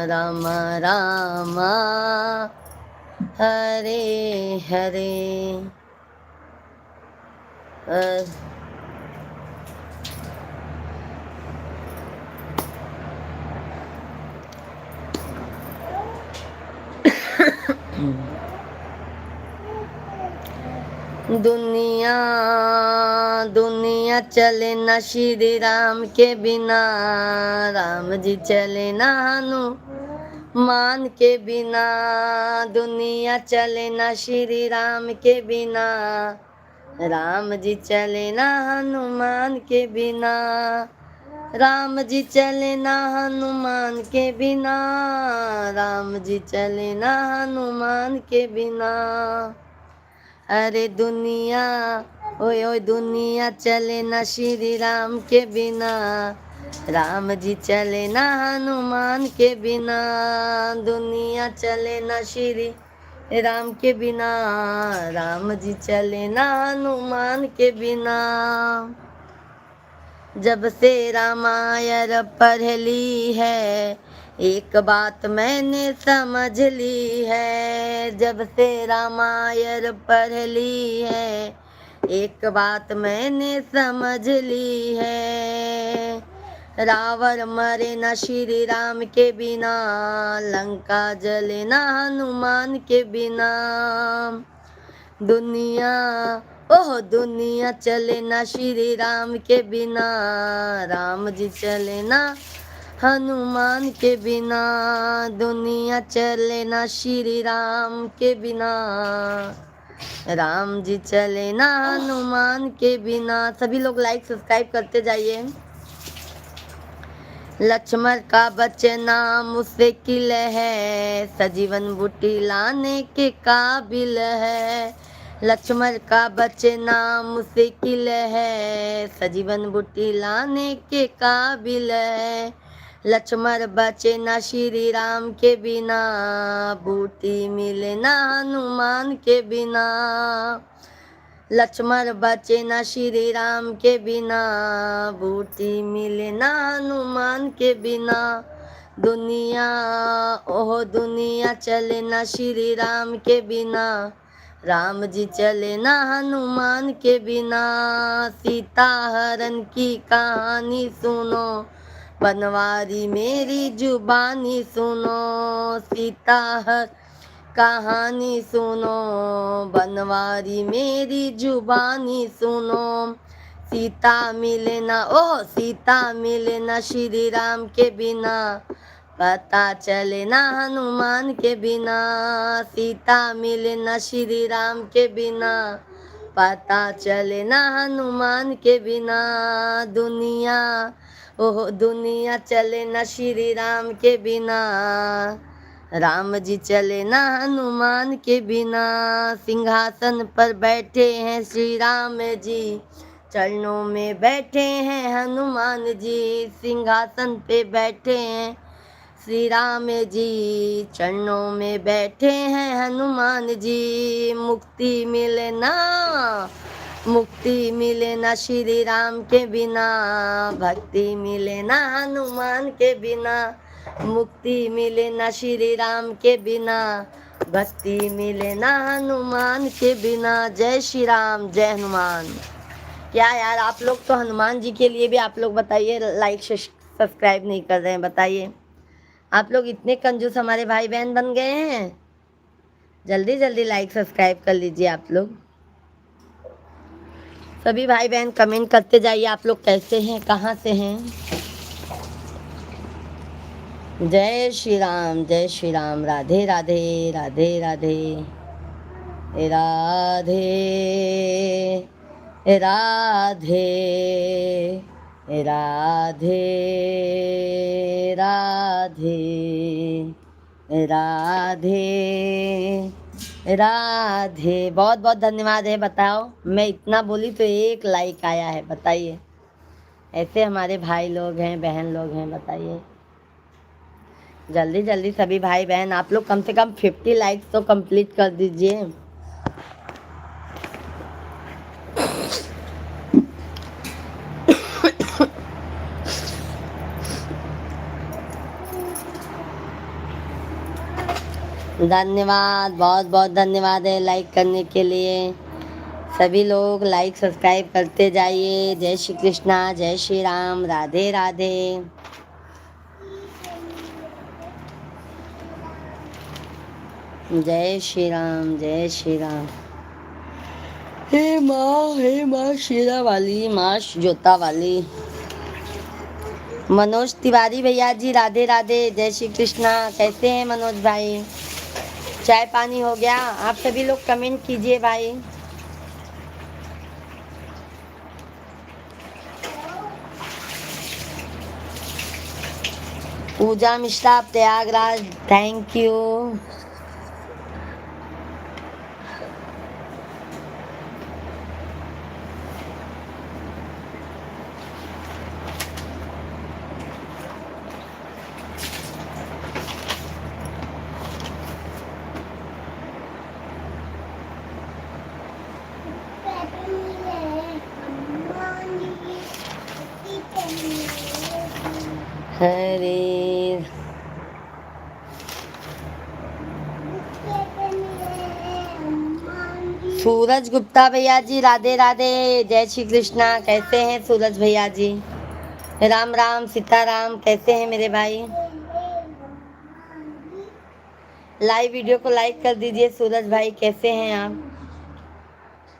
राम रामा हरे हरे। दुनिया दुनिया चले ना श्री राम के बिना, राम जी चले ना हनुमान मान के बिना दुनिया चले ना, श्री राम के बिना राम जी चले ना, हनुमान के बिना राम जी चले ना, हनुमान के बिना राम जी चले ना, हनुमान के बिना। अरे दुनिया ओए ओए दुनिया चले ना, श्री राम के बिना राम जी चले ना, हनुमान के बिना दुनिया चले ना, श्री राम के बिना राम जी चले ना, हनुमान के बिना। जब से रामायण पढ़ ली है, एक बात मैंने समझ ली है। जब से रामायण पढ़ ली है, एक बात मैंने समझ ली है। रावण मरे न श्री राम के बिना, लंका जले न हनुमान के बिना। दुनिया ओह दुनिया चले ना, श्री राम के बिना राम जी चले ना, हनुमान के बिना दुनिया चले ना, श्री राम के बिना राम जी चले ना, हनुमान के बिना। सभी लोग लाइक सब्सक्राइब करते जाइए। लक्ष्मण का बचना मुश्किल है, सजीवन बूटी लाने के काबिल है। लक्ष्मण का बचना मुश्किल है, सजीवन बूटी लाने के काबिल है। लक्ष्मण बचे ना, श्री राम के बिना बूटी मिले ना, हनुमान के बिना। लक्ष्मण बचे ना, श्री राम के बिना बूटी मिले ना, हनुमान के बिना। दुनिया ओह दुनिया चले ना, श्री राम के बिना राम जी चले ना, हनुमान के बिना। सीता हरण की कहानी सुनो, बनवारी मेरी जुबानी सुनो। सीता हर कहानी सुनो, बनवारी मेरी जुबानी सुनो। सीता मिले ना ओह सीता मिले ना, श्री राम के बिना पता चले ना, हनुमान के बिना। सीता मिले ना, श्री राम के बिना पता चले ना, हनुमान के बिना। दुनिया ओह दुनिया चले ना, श्री राम के बिना राम जी चले ना, हनुमान के बिना। सिंहासन पर बैठे हैं श्री राम जी, चरणों में बैठे हैं हनुमान जी। सिंहासन पे बैठे हैं श्री राम जी, चरणों में बैठे हैं हनुमान जी। मुक्ति मिले ना मुक्ति मिले ना, श्री राम के बिना भक्ति मिले ना, हनुमान के बिना। मुक्ति मिले ना, श्री राम के बिना भक्ति मिले ना, हनुमान के बिना। जय श्री राम जय हनुमान। क्या यार आप लोग तो हनुमान जी के लिए भी आप लोग बताइए लाइक सब्सक्राइब नहीं कर रहे हैं, बताइए। आप लोग इतने कंजूस हमारे भाई बहन बन गए हैं। जल्दी जल्दी लाइक सब्सक्राइब कर लीजिए आप लोग। सभी भाई बहन कमेंट करते जाइए आप लोग कैसे हैं, कहाँ से हैं। जय श्री राम, राधे राधे राधे राधे राधे राधे राधे राधे राधे राधे। बहुत बहुत धन्यवाद है। बताओ मैं इतना बोली तो एक लाइक आया है, बताइए। ऐसे हमारे भाई लोग हैं, बहन लोग हैं, बताइए। जल्दी जल्दी सभी भाई बहन आप लोग कम से कम 50 लाइक्स तो कंप्लीट कर दीजिए। धन्यवाद, बहुत बहुत धन्यवाद है लाइक करने के लिए। सभी लोग लाइक सब्सक्राइब करते जाइए। जय श्री कृष्णा, जय श्री राम, राधे राधे। जय श्री राम जय श्री राम। हे माँ शेरा वाली, माँ जोता वाली। मनोज तिवारी भैया जी राधे राधे, जय श्री कृष्णा। कैसे हैं मनोज भाई? चाय पानी हो गया? आप सभी लोग कमेंट कीजिए भाई। पूजा मिश्रा प्रयागराज, थैंक यू। हरे सूरज गुप्ता भैया जी राधे राधे, जय श्री कृष्णा। कैसे हैं सूरज भैया जी? राम राम सीताराम। कैसे हैं मेरे भाई? लाइव वीडियो को लाइक कर दीजिए। सूरज भाई कैसे हैं आप?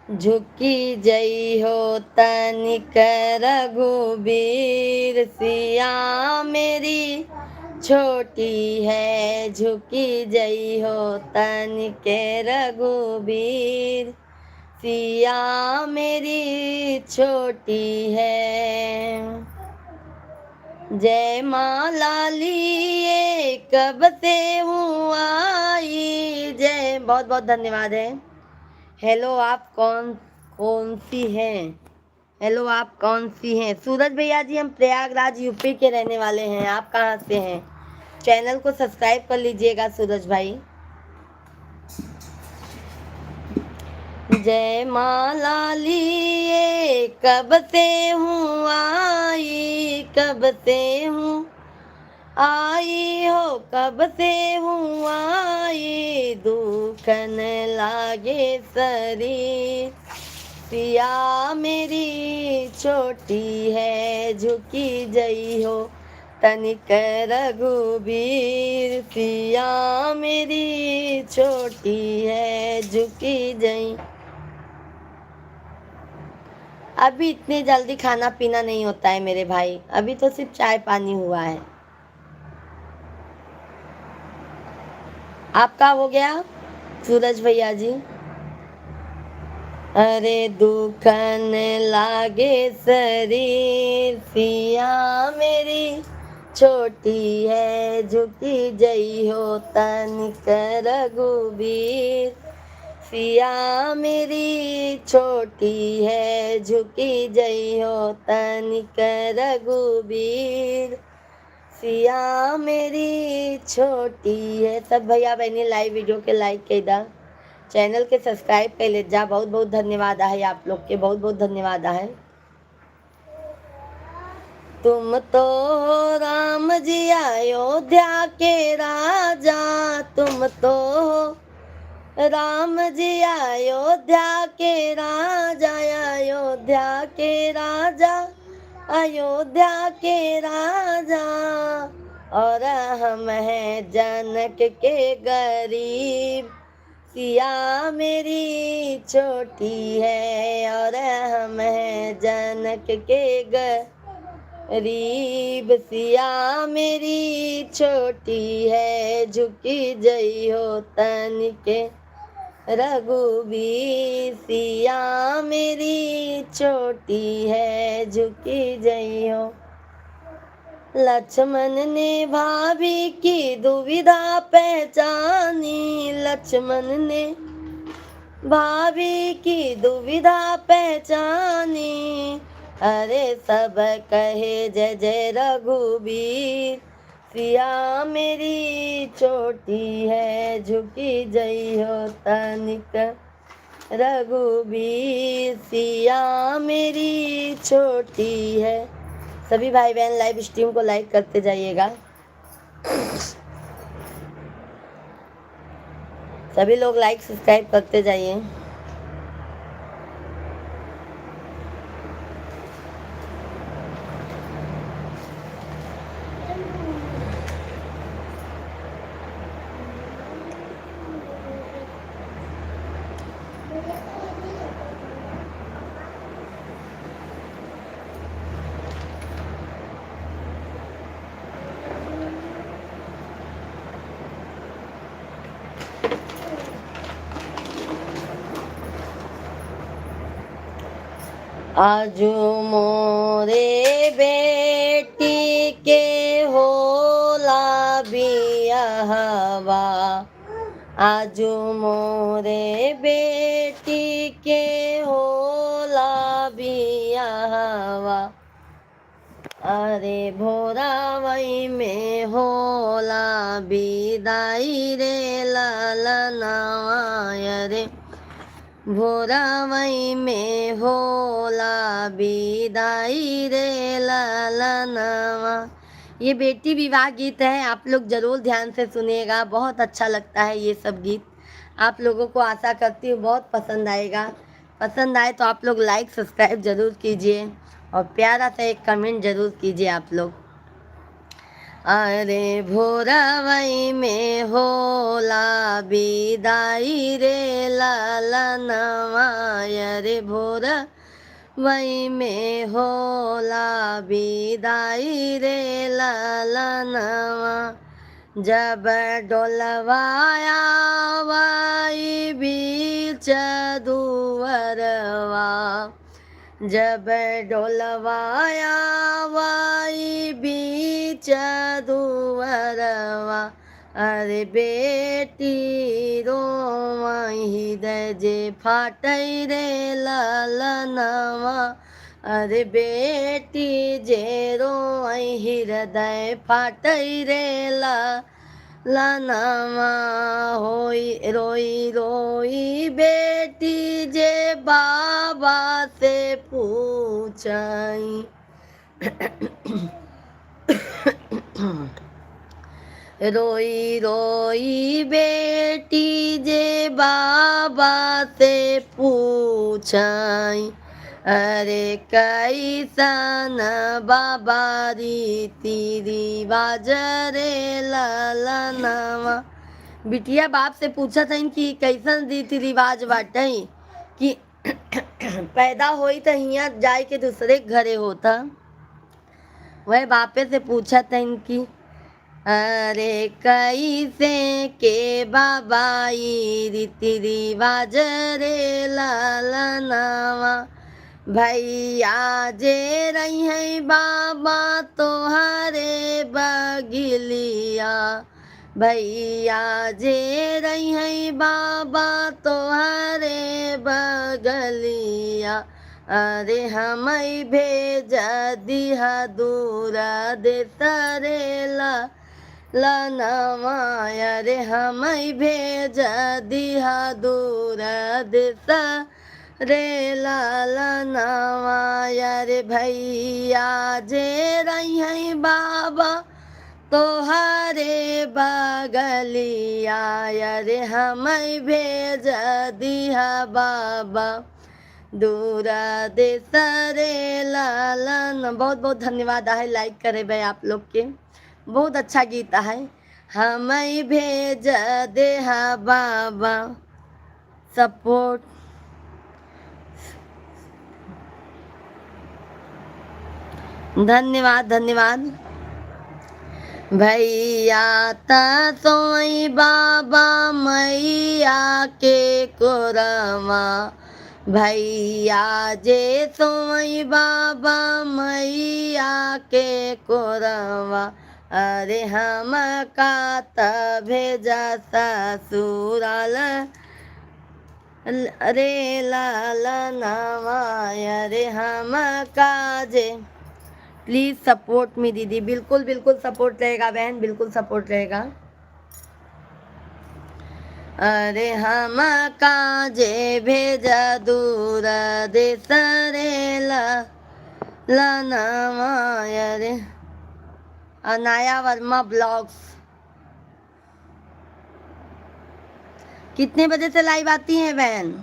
झुकी जई हो तनिक रघुबीर, सिया मेरी छोटी है। झुकी जई हो तनिक रघुबीर, सिया मेरी छोटी है। जय माँ लाली ये कब से हूँ आई। जय, बहुत बहुत धन्यवाद है। हेलो, आप कौन सी हैं? हेलो, आप कौन सी हैं? सूरज भैया जी हम प्रयागराज यूपी के रहने वाले हैं। आप कहाँ से हैं? चैनल को सब्सक्राइब कर लीजिएगा सूरज भाई। जय माँ लाली ये कब से हूँ आई, कब से हूँ आई हो, कब से हूँ आई। दुखन लागे शरीर, सिया मेरी छोटी है। झुकी जई हो तनिक रघुबीर, सिया मेरी छोटी है। झुकी जई। अभी इतनी जल्दी खाना पीना नहीं होता है मेरे भाई, अभी तो सिर्फ चाय पानी हुआ है। आपका हो गया सूरज भैया जी? अरे दुखन लागे शरीर, सिया मेरी छोटी है। झुकी जई हो तनिक रघुबीर, सिया मेरी छोटी है। झुकी जई हो तनिक रघुबीर, सिया मेरी छोटी है। सब भैया बहनी लाइव वीडियो के लाइक कर दा, चैनल के सब्सक्राइब कर ले जा। बहुत बहुत धन्यवाद है आप लोग के, बहुत बहुत धन्यवाद है। तुम तो राम जी अयोध्या के राजा, तुम तो राम जी अयोध्या के राजा, अयोध्या के राजा, अयोध्या के राजा। और हम हैं जनक के गरीब, सिया मेरी छोटी है। और हम हैं जनक के गरीब, सिया मेरी छोटी है। झुकी जई हो तनिके रघुबीर, सिया मेरी छोटी है। झुकी जई हो। लक्ष्मण ने भाभी की दुविधा पहचानी, लक्ष्मण ने भाभी की दुविधा पहचानी। अरे सब कहे जय जय रघुबीर, सिया मेरी छोटी है। झुकी जई हो तनिक रघुबीर, सिया मेरी छोटी है। सभी भाई बहन लाइव स्ट्रीम को लाइक करते जाइएगा। सभी लोग लाइक सब्सक्राइब करते जाइए। आजू मोरे बेटी के होला बियाहवा, आजू मोरे बेटी के होला बियाहवा, अरे भोरावई में होला विदाई रे ललनवा, अरे भोरावई में होला विदाई रे ललनवा। ये बेटी विवाह गीत है, आप लोग जरूर ध्यान से सुनिएगा, बहुत अच्छा लगता है ये सब गीत। आप लोगों को आशा करती हूँ बहुत पसंद आएगा। पसंद आए तो आप लोग लाइक सब्सक्राइब जरूर कीजिए और प्यारा सा एक कमेंट जरूर कीजिए आप लोग। अरे भोरावई में होला विदाई रे ललनवा, अरे भोरावई में होला विदाई रे ललनवा, जब डोलवाया वाई बीच दुअरवा, जब डोलवाया वाई बीच दुअरवा, अरे बेटी रोवई हृदय जे फाटई रे ललनवा, अरे बेटी जे रोवई हृदय फाटई रे ललनवा, होई रोई रोई बेटी जे बाबा से पूछई, रोई रोई बेटी जे बाबा से पूछई, अरे कैसन बाबा रीति रिवाज रे ललनवा। बिटिया बाप से पूछा था कि कैसन रीति रिवाज बाटे, कि पैदा होई तो हियाँ जाए के दूसरे घरे होता। वह बापे से पूछा था इनकी, अरे कैसे के बाबाई रीति रिवाज रे ललनवा, भैया जे रही है बाबा तोहरे बगिलिया, भैया जे रही है बाबा तोहरे बगलिया, अरे हम भेज दिहा दूर देश रे ललनवा, अरे हम भेज दिहा दूर देश रे ललनवा, अरे भैया जे रही है बाबा तोहरे बगलिया, अरे हम भेज दिहा बाबा दूर देश रे ललन। बहुत बहुत धन्यवाद है, लाइक करे भाई आप लोग के, बहुत अच्छा गीत है। हम भेज देहा बाबा सपोर्ट, धन्यवाद धन्यवाद। भैया ता सोई बाबा मैया के कोरमा, भैया जे सोई बाबा मैया के कोरवा, अरे हम का त भेजा ससुराल रे ललनवा, अरे हम काजे। प्लीज़ सपोर्ट मी दीदी, बिल्कुल बिल्कुल सपोर्ट रहेगा बहन, बिल्कुल सपोर्ट रहेगा। अरे हम काजे भेजा दूर देश रे ललनवा, अरे अनाया वर्मा ब्लॉग्स कितने बजे से लाइव आती हैं बहन?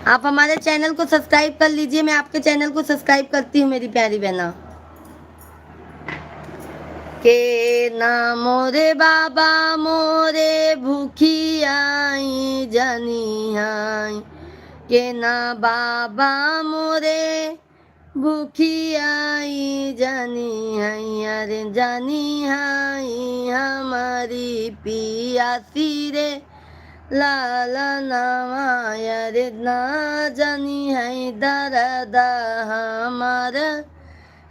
आप हमारे चैनल को सब्सक्राइब कर लीजिए, मैं आपके चैनल को सब्सक्राइब करती हूँ मेरी प्यारी बहना। के ना मोरे बाबा मोरे भूखी आई जानी आई, के ना बाबा मोरे भूखी आई जानी आई, अरे जानी आई हमारी पियासी रे लालनवा रे ना जानी है दर्द हमार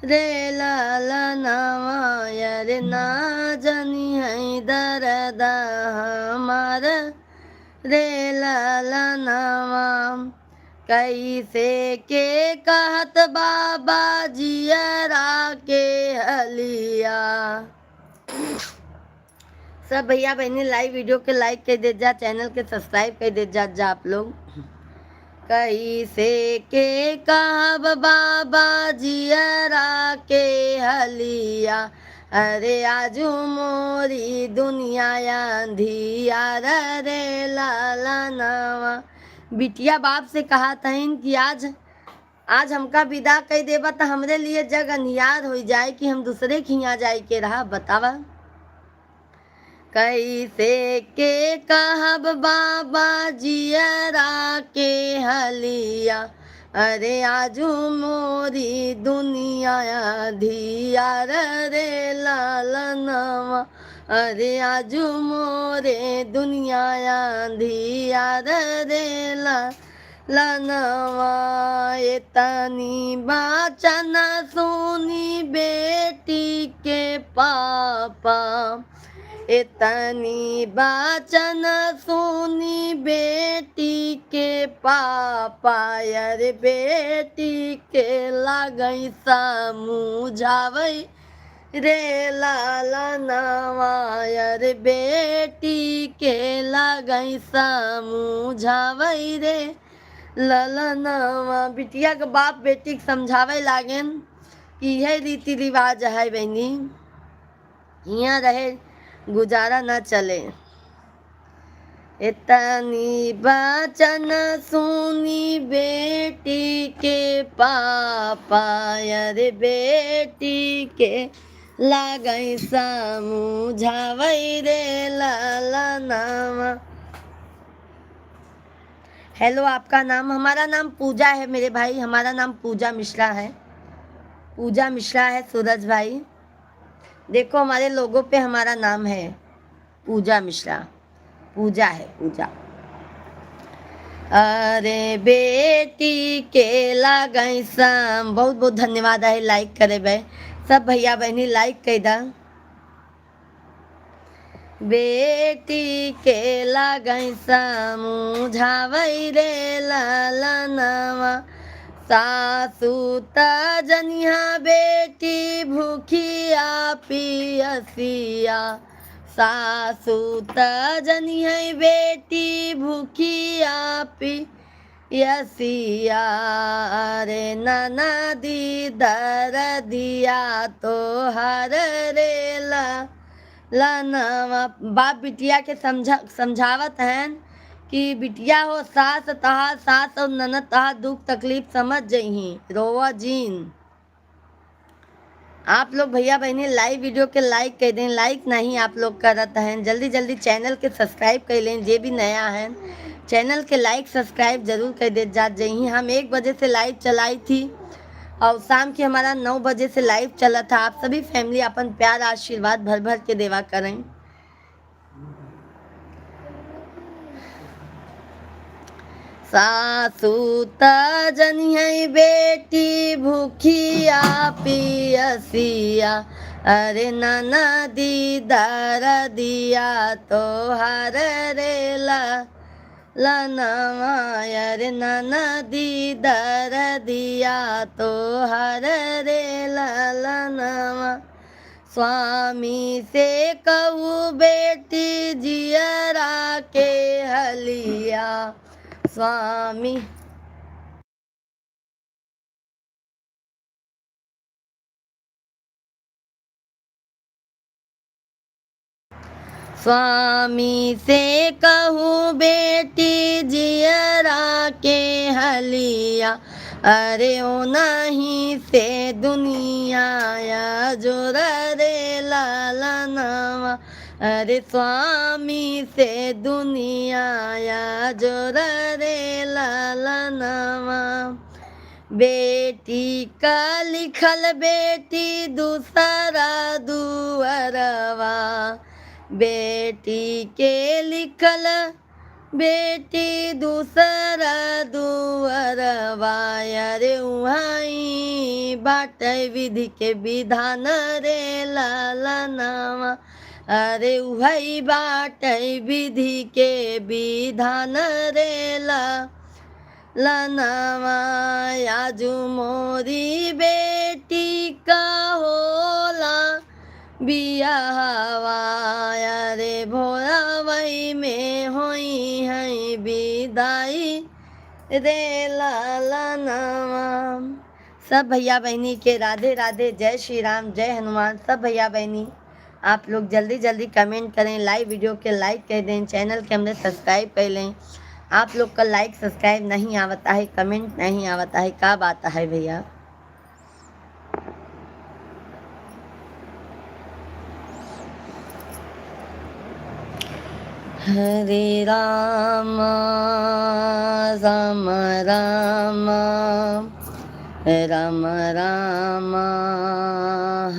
रे लालनवा रे ना जानी है दर्द हमार रे लालनवा कैसे के कहत बाबा जियरा के हलिया। सब भैया बहनी लाइव वीडियो के लाइक कर दे जा, चैनल के सब्सक्राइब कर दे जा आप लोग। कैसे के कहब बाबा जियरा के हलिया, अरे आजू मोरी दुनिया अंधियार रे लाला नवा। बिटिया बाप से कहा तहन कि आज हमका विदा कह देबा तो हमरे लिए जग अंधियार हो जाए कि हम दूसरे के यहाँ जाए के रहा। बतावा कैसे के कहब बाबा जियरा के हलिया, अरे आजू मोरी दुनिया धियार रे लालनवा, अरे आजू मोरे दुनिया धियार रे लालनवा। तनी बाचन सुनी बेटी के पापा, इतनी बाचन सुनी बेटी के पापा, यार बेटी के लागई समझावई रे लालनवा, यार बेटी के लागई समझावई रे लालनवा। बिटिया के बाप बेटी के समझावे लागेन कि यह रीति रिवाज है बहनी, यहाँ रहे गुजारा न चले। इतनी बचन सुनी बेटी के पापा, यार बेटी के लागई समझावई रे लालनवा। हेलो, आपका नाम? हमारा नाम पूजा है मेरे भाई, हमारा नाम पूजा मिश्रा है। पूजा मिश्रा है सूरज भाई। देखो हमारे लोगों पे हमारा नाम है पूजा मिश्रा, पूजा है पूजा। अरे बेटी के लागई सम, बहुत बहुत धन्यवाद है लाइक करे भाई। सब भैया बहनी लाइक कर दा। बेटी के लागई समझावई रे लालनवा, सासू त जनिया बेटी भूखिया पियसिया, सासू त जनिया बेटी भूखिया पियसिया, रे नाना दी दर दिया तो हर रे लालनवा। बाप बिटिया के समझावत हैं कि बिटिया हो सास और ननद तहा दुख तकलीफ समझ जही, रोवा जीन। आप लोग भैया बहनी लाइव वीडियो के लाइक कर दें, लाइक नहीं आप लोग करत हैं। जल्दी जल्दी चैनल के सब्सक्राइब कर लें, जे भी नया है चैनल के लाइक सब्सक्राइब जरूर कर दे जा जही। हम 1 बजे से लाइव चलाई थी और शाम के हमारा 9 बजे से लाइव चला था। आप सभी फैमिली अपन प्यार आशीर्वाद भर भर के देवा करें। सासू त जनिया बेटी भूखिया पियसिया, अरे नाना दी दर दिया तो हर रे लालनवा, अरे नाना दी दर दिया तो हर रे लालनवा। स्वामी से कहू बेटी जियरा के हलिया, स्वामी स्वामी से कहूँ बेटी जियरा के हलिया, अरे ओ नहीं से दुनिया या जोर रे लालनवा, अरे स्वामी से दुनिया या जोर रे लालनवा। बेटी का लिखल बेटी दूसरा दुअरवा, बेटी के लिखल बेटी दूसरा दुअर वायर उहाई बाटे विधि के विधान रे लालनावा अरे उहाई बाटे विधि के विधान रे लालनावा आजू मोरी बेटी का होला बियाहवा रे भोला वही में होई है विदाई रे लालनावा। सब भैया बहनी के राधे राधे, जय श्री राम, जय हनुमान। सब भैया बहनी आप लोग जल्दी जल्दी कमेंट करें, लाइव वीडियो के लाइक कर दें, चैनल के हमने सब्सक्राइब कर लें। आप लोग का लाइक सब्सक्राइब नहीं आवता है, कमेंट नहीं आवता है, कब आता है भैया? हरे राम राम राम राम राम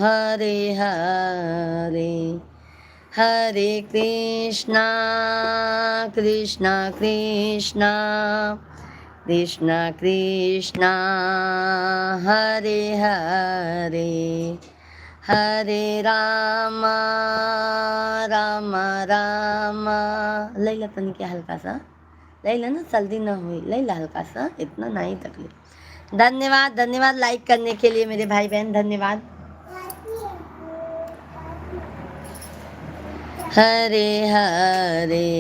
हरे हरे हरे कृष्णा कृष्णा कृष्णा कृष्णा कृष्णा हरे हरे हरे राम राम राम। लैला तनी क्या हल्का सा लैला ना, जल्दी ना हुई लैला, हल्का सा, इतना नहीं तकलीफ। धन्यवाद धन्यवाद लाइक करने के लिए मेरे भाई बहन, धन्यवाद। हरे हरे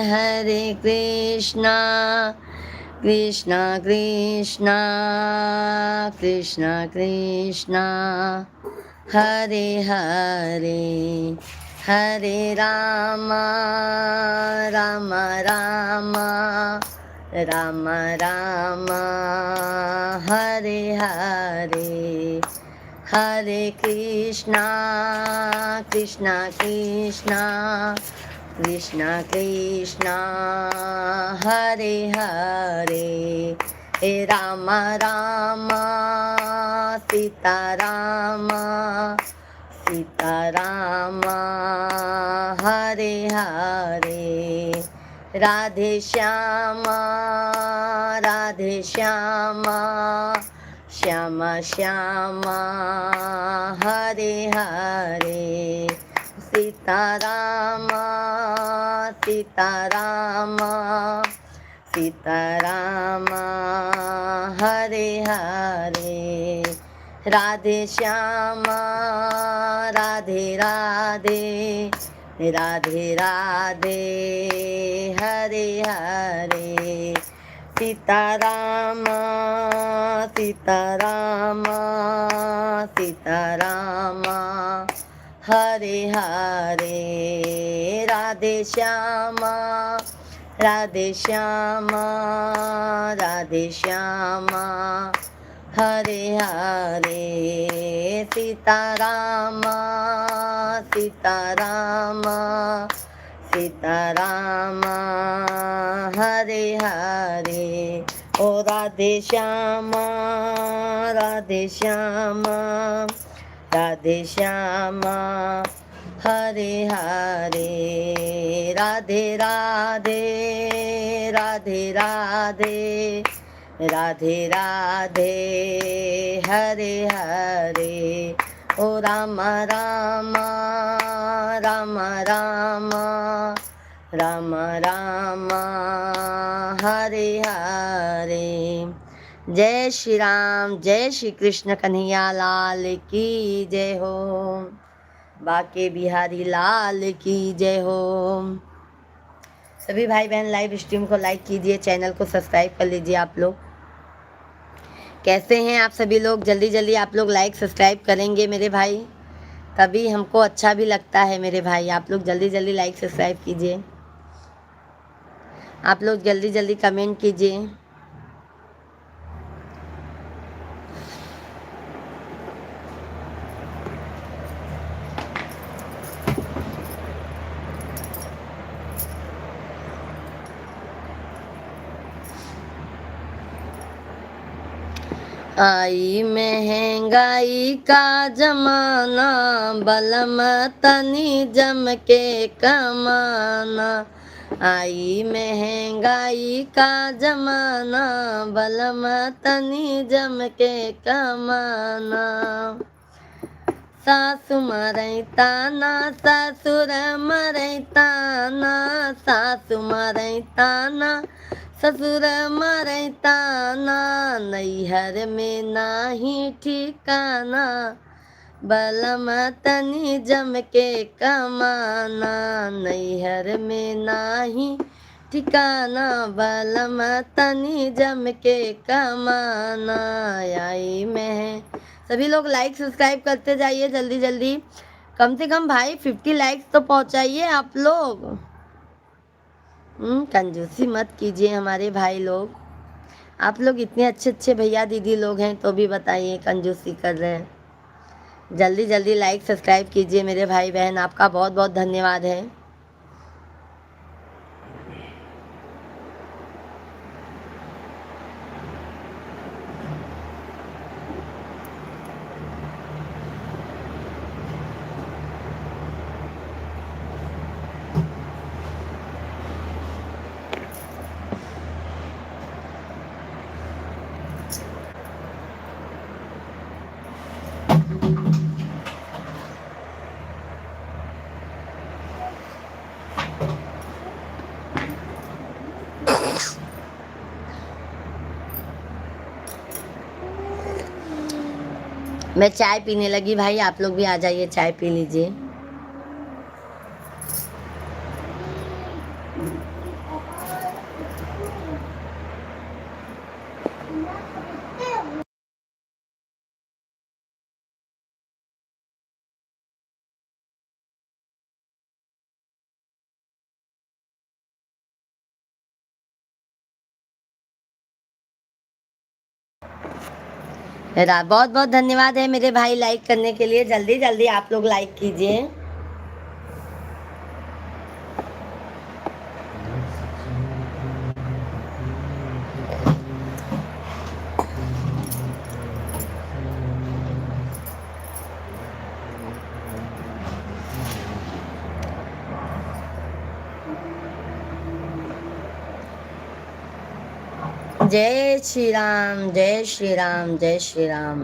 हरे कृष्णा कृष्णा कृष्णा कृष्णा कृष्णा हरे हरे हरे राम राम राम राम राम हरे हरे हरे कृष्णा कृष्णा कृष्णा कृष्णा कृष्णा हरे हरे हे राम राम सीता राम सीता राम हरे हरे राधे श्याम राधे श्याम श्याम श्याम हरे हरे सीताराम सीताराम सीताराम हरे हरे राधे श्याम राधे राधे राधे राधे हरे हरे सीताराम सीताराम सीताराम हरे हरे राधे श्याम राधे श्याम राधे श्याम हरे हरे सीताराम सीताराम सीताराम हरे हरे ओ राधे श्याम राधे श्याम राधे श्याम हरे हरे राधे राधे राधे राधे राधे राधे हरे हरे ओ राम राम राम राम राम राम हरे हरे। जय श्री राम, जय श्री कृष्ण कन्हैया लाल की जय हो, बाके बिहारी लाल की जय हो। सभी भाई बहन लाइव स्ट्रीम को लाइक कीजिए, चैनल को सब्सक्राइब कर लीजिए। आप लोग कैसे हैं? आप सभी लोग जल्दी जल्दी आप लोग लाइक सब्सक्राइब करेंगे मेरे भाई, तभी हमको अच्छा भी लगता है मेरे भाई। आप लोग जल्दी जल्दी लाइक सब्सक्राइब कीजिए, आप लोग जल्दी जल्दी कमेंट कीजिए। आई महंगाई का जमाना, बलम तनी जम के कमाना। आई महंगाई का जमाना, बलम तनी जम के कमाना। सासु मरई ताना, ससुर मरई ताना, सासु मरई ताना, ससुर मरई ताना। नैहर में नाही ठिकाना, बलम तनी जम के कमाना। नैहर में नाही ठिकाना, बलम तनी जम के कमाना। आई मैं सभी लोग लाइक सब्सक्राइब करते जाइए जल्दी जल्दी। कम से कम भाई 50 लाइक्स तो पहुंचाइए आप लोग। कंजूसी मत कीजिए हमारे भाई लोग। आप लोग इतने अच्छे अच्छे भैया दीदी लोग हैं तो भी बताइए कंजूसी कर रहे हैं। जल्दी जल्दी लाइक सब्सक्राइब कीजिए मेरे भाई बहन, आपका बहुत बहुत धन्यवाद है। मैं चाय पीने लगी भाई, आप लोग भी आ जाइए चाय पी लीजिए। बहुत बहुत धन्यवाद है मेरे भाई लाइक करने के लिए। जल्दी जल्दी आप लोग लाइक कीजिए। जय श्री राम, जय श्री राम, जय श्री राम।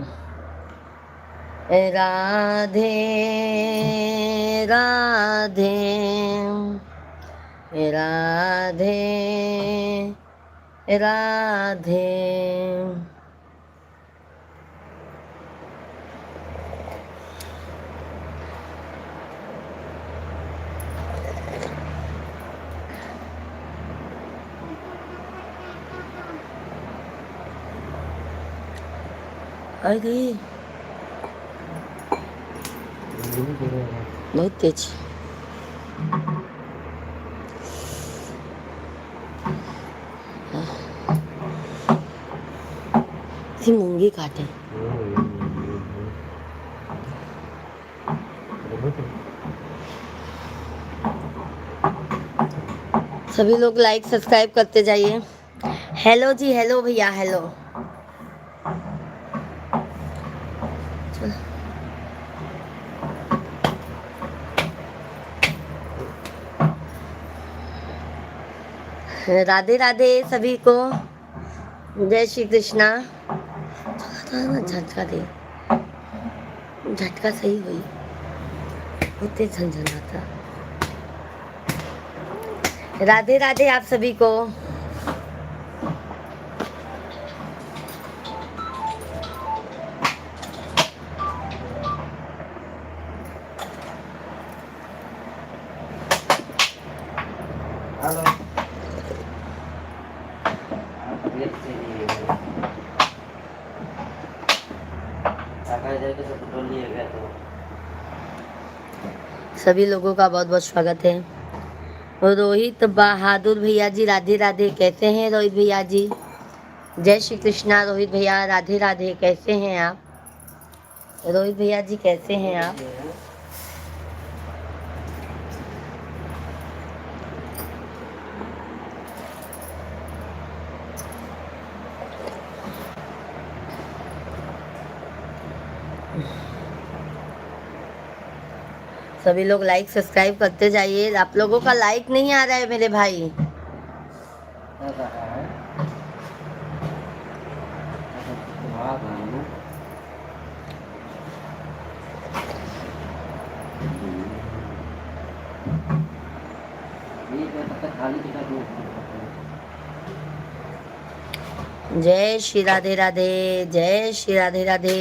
राधे राधे, राधे राधे। अरे बहुत तेज। मूंगी काटे। सभी लोग लाइक सब्सक्राइब करते जाइए। हेलो जी, हेलो भैया, हेलो। राधे राधे सभी को, जय श्री कृष्णा। थोड़ा झटका दे, झटका सही हुई, होते झंझनाता। राधे राधे आप सभी को। सभी लोगों का बहुत बहुत स्वागत है। रोहित बहादुर भैया जी, राधे राधे। कैसे हैं रोहित भैया जी? जय श्री कृष्णा रोहित भैया, राधे राधे। कैसे हैं आप रोहित भैया जी? कैसे हैं आप? सभी लोग लाइक सब्सक्राइब करते जाइए। आप लोगों का लाइक नहीं आ रहा है मेरे भाई। कर रहा है ऐसा सुहा रहा हूँ। ठीक है, तब तक खाली टिकट में जय श्री राधे राधे, जय श्री राधे राधे।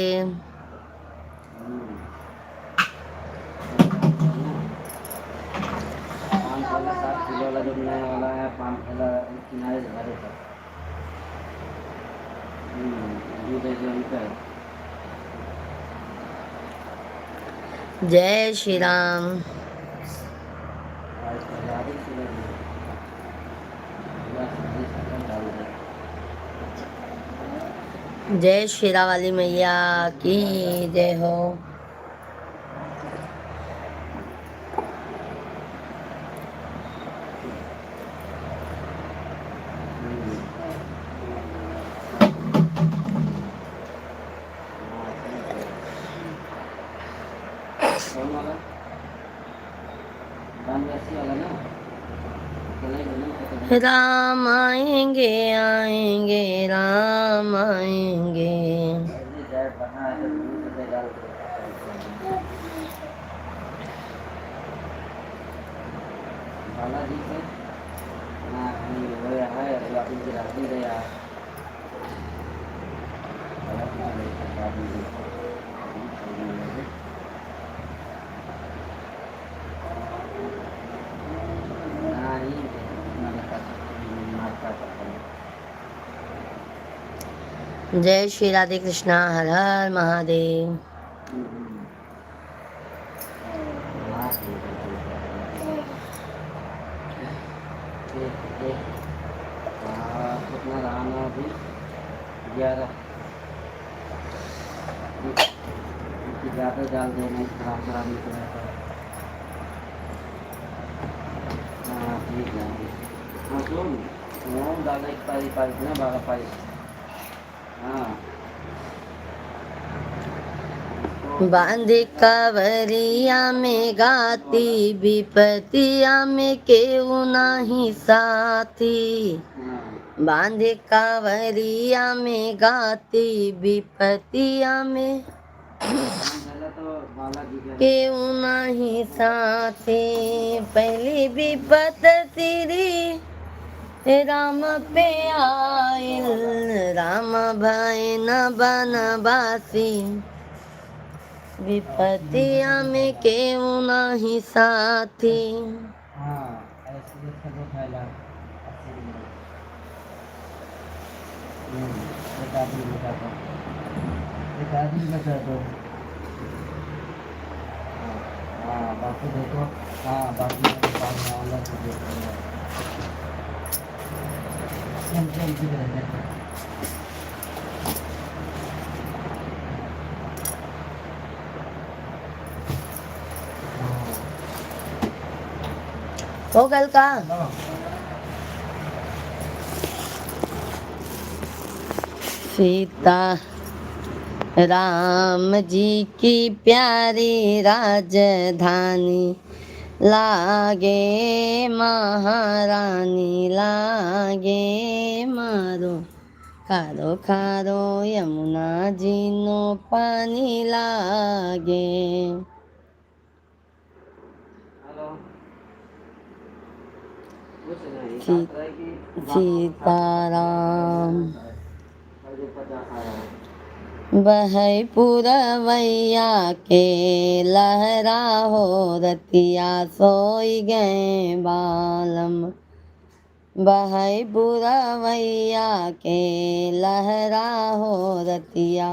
पाँच वाला 7 किलो वाला जो नया वाला है, 5 वाला किनारे से भरे था। दूध है जो उनका है। जय श्री राम। आज पहले आधे किलो में पूरा सब्जी सब डाल दे। जय शेरा वाली मैया की जय हो। कौन वाला? रामदासी वाला ना? अकेला ही बोलना पड़ता है। राम आएंगे आएंगे राम आएंगे। ऐसे चाय बना है तो दूध से डाल के बालाजी से ना कहीं हो रहा है या फिर गिराती गया बालाजी से लेकर शादी में ना ही इतना लगा मारता पड़ता है। जय श्री राधे कृष्णा, हर हर महादेव। कितना रहना अभी 11 ज़्यादा डाल देना खराब खराब निकला था। हाँ ठीक है। हाँ सुन मूंग डालना 1 पारी ना 12 पारी। हाँ बांधे कावरिया में गाती विपतिया में केहू नाही साथी। हाँ बांधे कावरिया में गाती विपतिया में पहले तो बालाजी का केहू नाही साथी। पहली विपत तेरी राम पे आइल, राम भाई न बनवासी। विपतिया में केहू नाही साथी। हाँ ऐसे इसका जो फैला 80 दिन एक आदमी बचा दो एक आदमी बचा दो। हाँ बाकी देखो। हाँ बाकी बाद में वाला तो देखो जल्दी रहने दो। हो गल का सीता राम जी की प्यारी राजधानी लागे महारानी लागे मारो। खारो खारो यमुना जी नो पानी लागे। हेलो कुछ नहीं सी- बात है कि सीताराम और जो 50 आया है बहै पुरवैया के लहरा हो रतिया सोई गए बालम। बहै पुरवैया के लहरा हो रतिया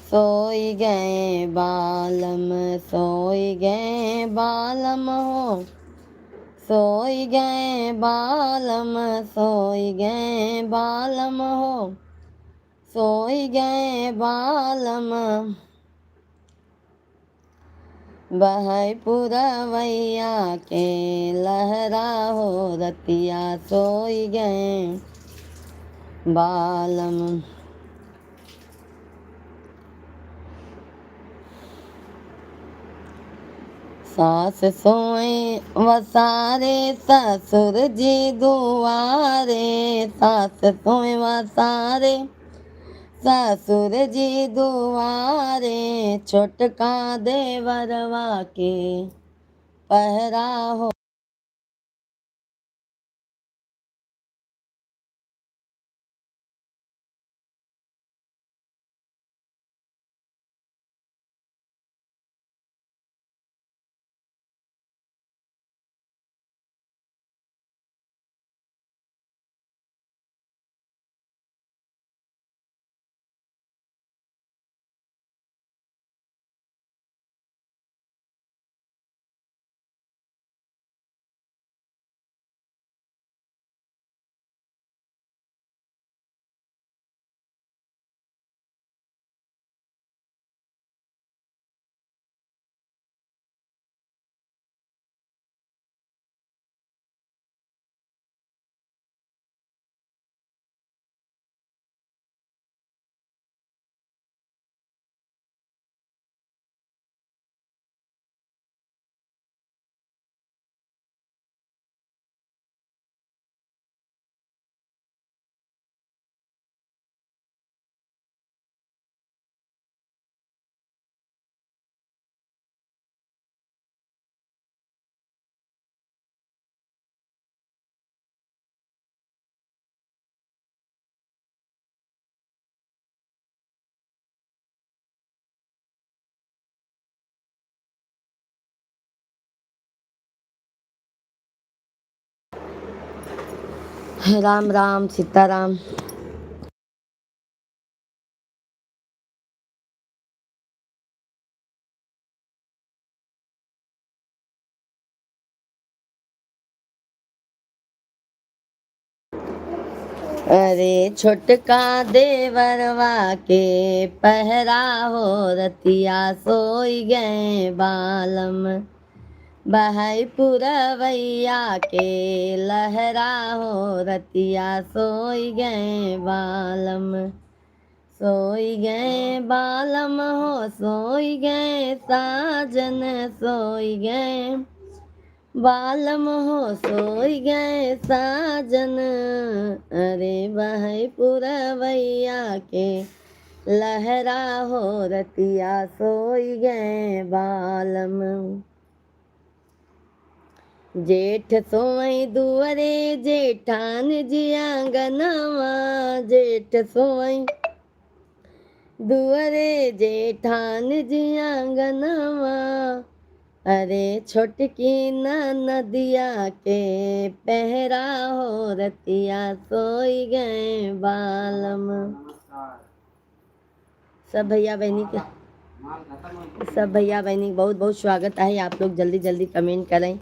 सोई गए बालम। सोई गए बालम हो सोई गए बालम। सोई गए बालम हो सोई गए बालम। बहै पुरवैया के लहरा हो रतिया सोई गए बालम। सास सोए वसारे ससुर जी दुआरे, सास सोए वसारे ससुर जी दुआरे, छोटका देवरवा के पहरा हो। राम राम सीताराम। अरे छोटका देवरवा के पहरा हो, रतिया सोई गए बालम, बहई पुरवैया के लहरा हो, रतिया सोई गए बालम, सोई गए बालम हो, सोई गए साजन, सोई गए बालम हो, सोई गए साजन, अरे बहई पुरवैया के लहरा हो, रतिया सोई गए बालम, जेठ सोई दुअरे जेठान जी आंगनवा, जेठ सोई दुअरे जेठान जी आंगनवा, अरे छोटकी नदिया के पहरा हो, रतिया सोई गए बालम। सब भैया बहनी का बहुत बहुत स्वागत है। आप लोग जल्दी जल्दी कमेंट करें,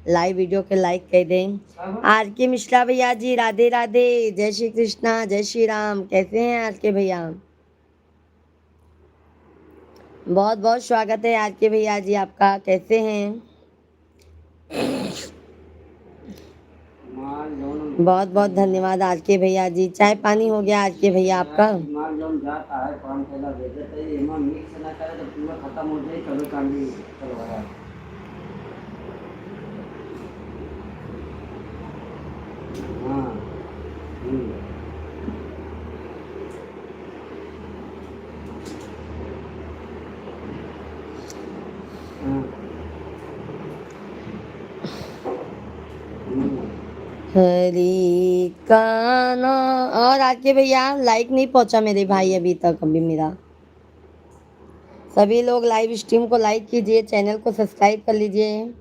लाइव वीडियो के लाइक कर दें। आज के मिश्रा भैया जी राधे राधे, जय श्री कृष्णा, जय श्री राम। कैसे हैं आज के भैया? बहुत बहुत स्वागत है आज के भैया जी आपका। कैसे हैं? बहुत बहुत धन्यवाद आज के भैया जी। चाय पानी हो गया आज के भैया आपका? हरी काना। और आज के भैया लाइक नहीं पहुंचा मेरे भाई अभी तक, अभी मेरा। सभी लोग लाइव स्ट्रीम को लाइक कीजिए, चैनल को सब्सक्राइब कर लीजिए।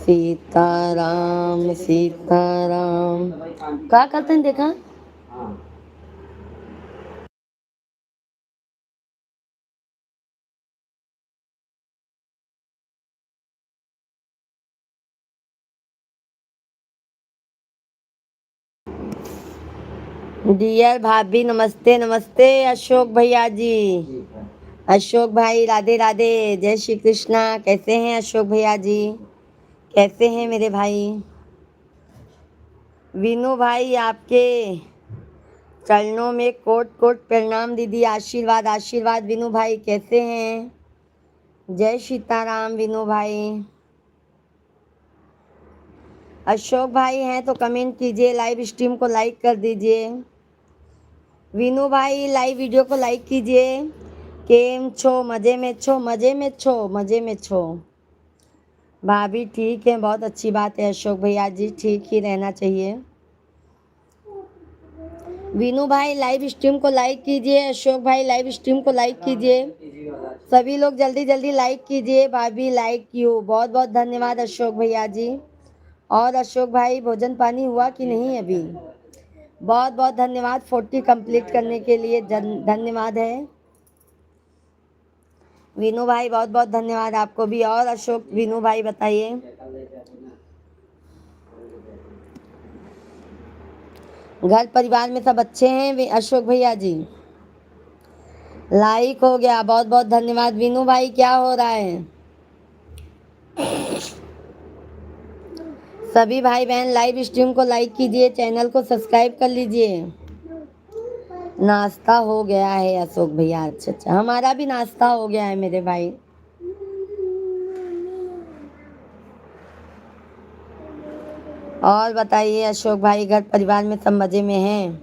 सीताराम सीताराम। क्या करते हैं देखा? डियर भाभी नमस्ते नमस्ते। अशोक भैया जी, अशोक भाई राधे राधे, जय श्री कृष्णा। कैसे हैं अशोक भैया जी? कैसे हैं मेरे भाई? विनू भाई आपके चरणों में कोट कोट प्रणाम दीदी, आशीर्वाद आशीर्वाद। विनू भाई कैसे हैं? जय सीताराम विनू भाई। अशोक भाई हैं तो कमेंट कीजिए, लाइव स्ट्रीम को लाइक कर दीजिए। विनू भाई लाइव वीडियो को लाइक कीजिए। केम छो? मज़े में छो? मज़े में छो? मज़े में छो? भाभी ठीक है, बहुत अच्छी बात है अशोक भैया जी, ठीक ही रहना चाहिए। विनू भाई लाइव स्ट्रीम को लाइक कीजिए, अशोक भाई लाइव स्ट्रीम को लाइक कीजिए, सभी लोग जल्दी जल्दी लाइक कीजिए। भाभी लाइक यू, बहुत बहुत धन्यवाद अशोक भैया जी। और अशोक भाई भोजन पानी हुआ कि नहीं अभी? बहुत बहुत धन्यवाद 40 कंप्लीट करने के लिए, धन्यवाद है विनू भाई, बहुत बहुत धन्यवाद आपको भी। और अशोक विनू भाई बताइए। घर परिवार में सब अच्छे हैं अशोक भैया जी? लाइक हो गया, बहुत बहुत धन्यवाद विनू भाई। क्या हो रहा है? सभी भाई बहन लाइव स्ट्रीम को लाइक कीजिए, चैनल को सब्सक्राइब कर लीजिए। नाश्ता हो गया है अशोक भैया? अच्छा अच्छा, हमारा भी नाश्ता हो गया है मेरे भाई। और बताइए अशोक भाई, घर परिवार में सब मज़े में हैं?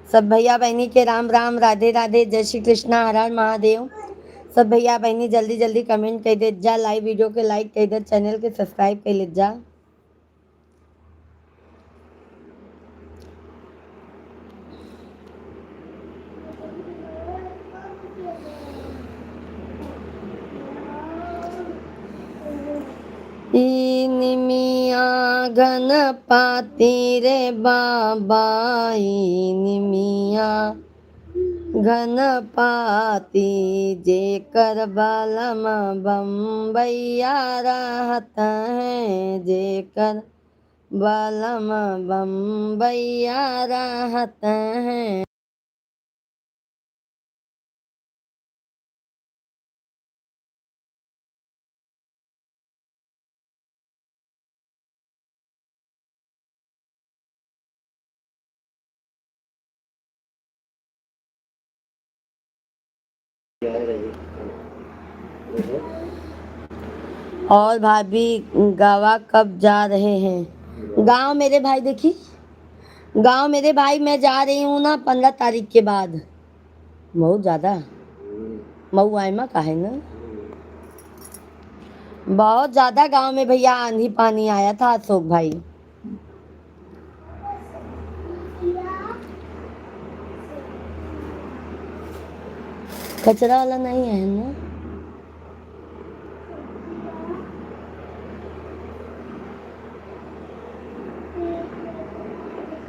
सब भैया बहनी के राम राम, राधे राधे, जय श्री कृष्णा, हर हर महादेव। सब भैया बहनी जल्दी जल्दी कमेंट कर दे जा, लाइव वीडियो के लाइक कर दे, चैनल के सब्सक्राइब कर ले जा। निमिया गणपति रे बाबा, निमिया गणपति, जेकर बलम बम्बैया रहत है, जेकर बलम बम्बैया रहत है। और भाभी गावा कब जा रहे हैं? गांव मेरे भाई देखी, गांव मेरे भाई मैं जा रही हूँ ना 15 तारीख के बाद। बहुत ज़्यादा मऊ आयमा का है ना, बहुत ज़्यादा गांव में भैया आंधी पानी आया था अशोक भाई। कचरा वाला नहीं है ना?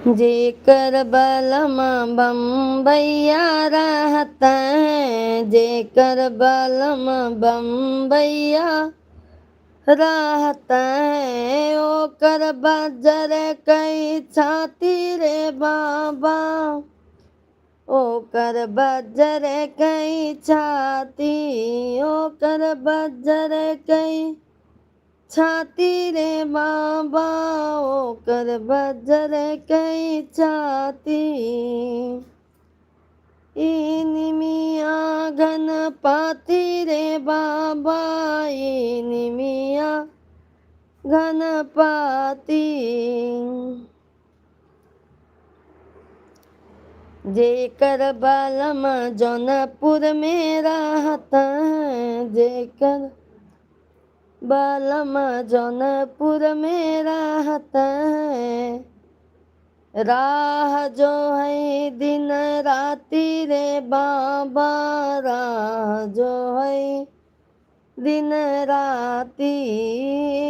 जेकर बलम बम्बैया रहत है, जेकर बलम बम्बैया रहत है, ओकर बजर कई छाती रे बाबा, ओकर बजर कई छाती, ओकर बजर कई छाती रे बाबा, ओकर बजर कई छाती। निमिया गणपति रे बाबा, निमिया गणपति, जेकर बलम जौनपुर में रहत है, जेकर बलम जौनपुर में रहत है, राह जो है दिन राति रे बाबा, राह जो है दिन राति,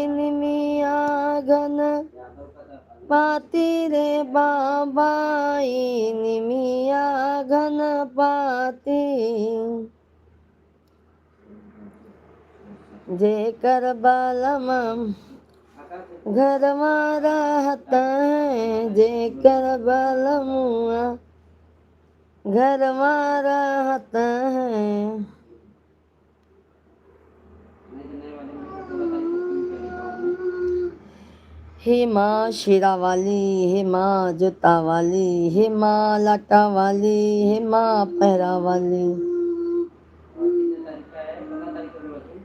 निमिया गणपति रे बाबा, निमिया गणपति, जेकर बलम घर रहत है, जेकर बलमुआ घर रहत है। हे माँ शेरा वाली, हे माँ जोता वाली, हे माँ लाटा वाली, हे माँ पहरा वाली। और कितने तारीख का है? 15 तारीख को बोला तुम?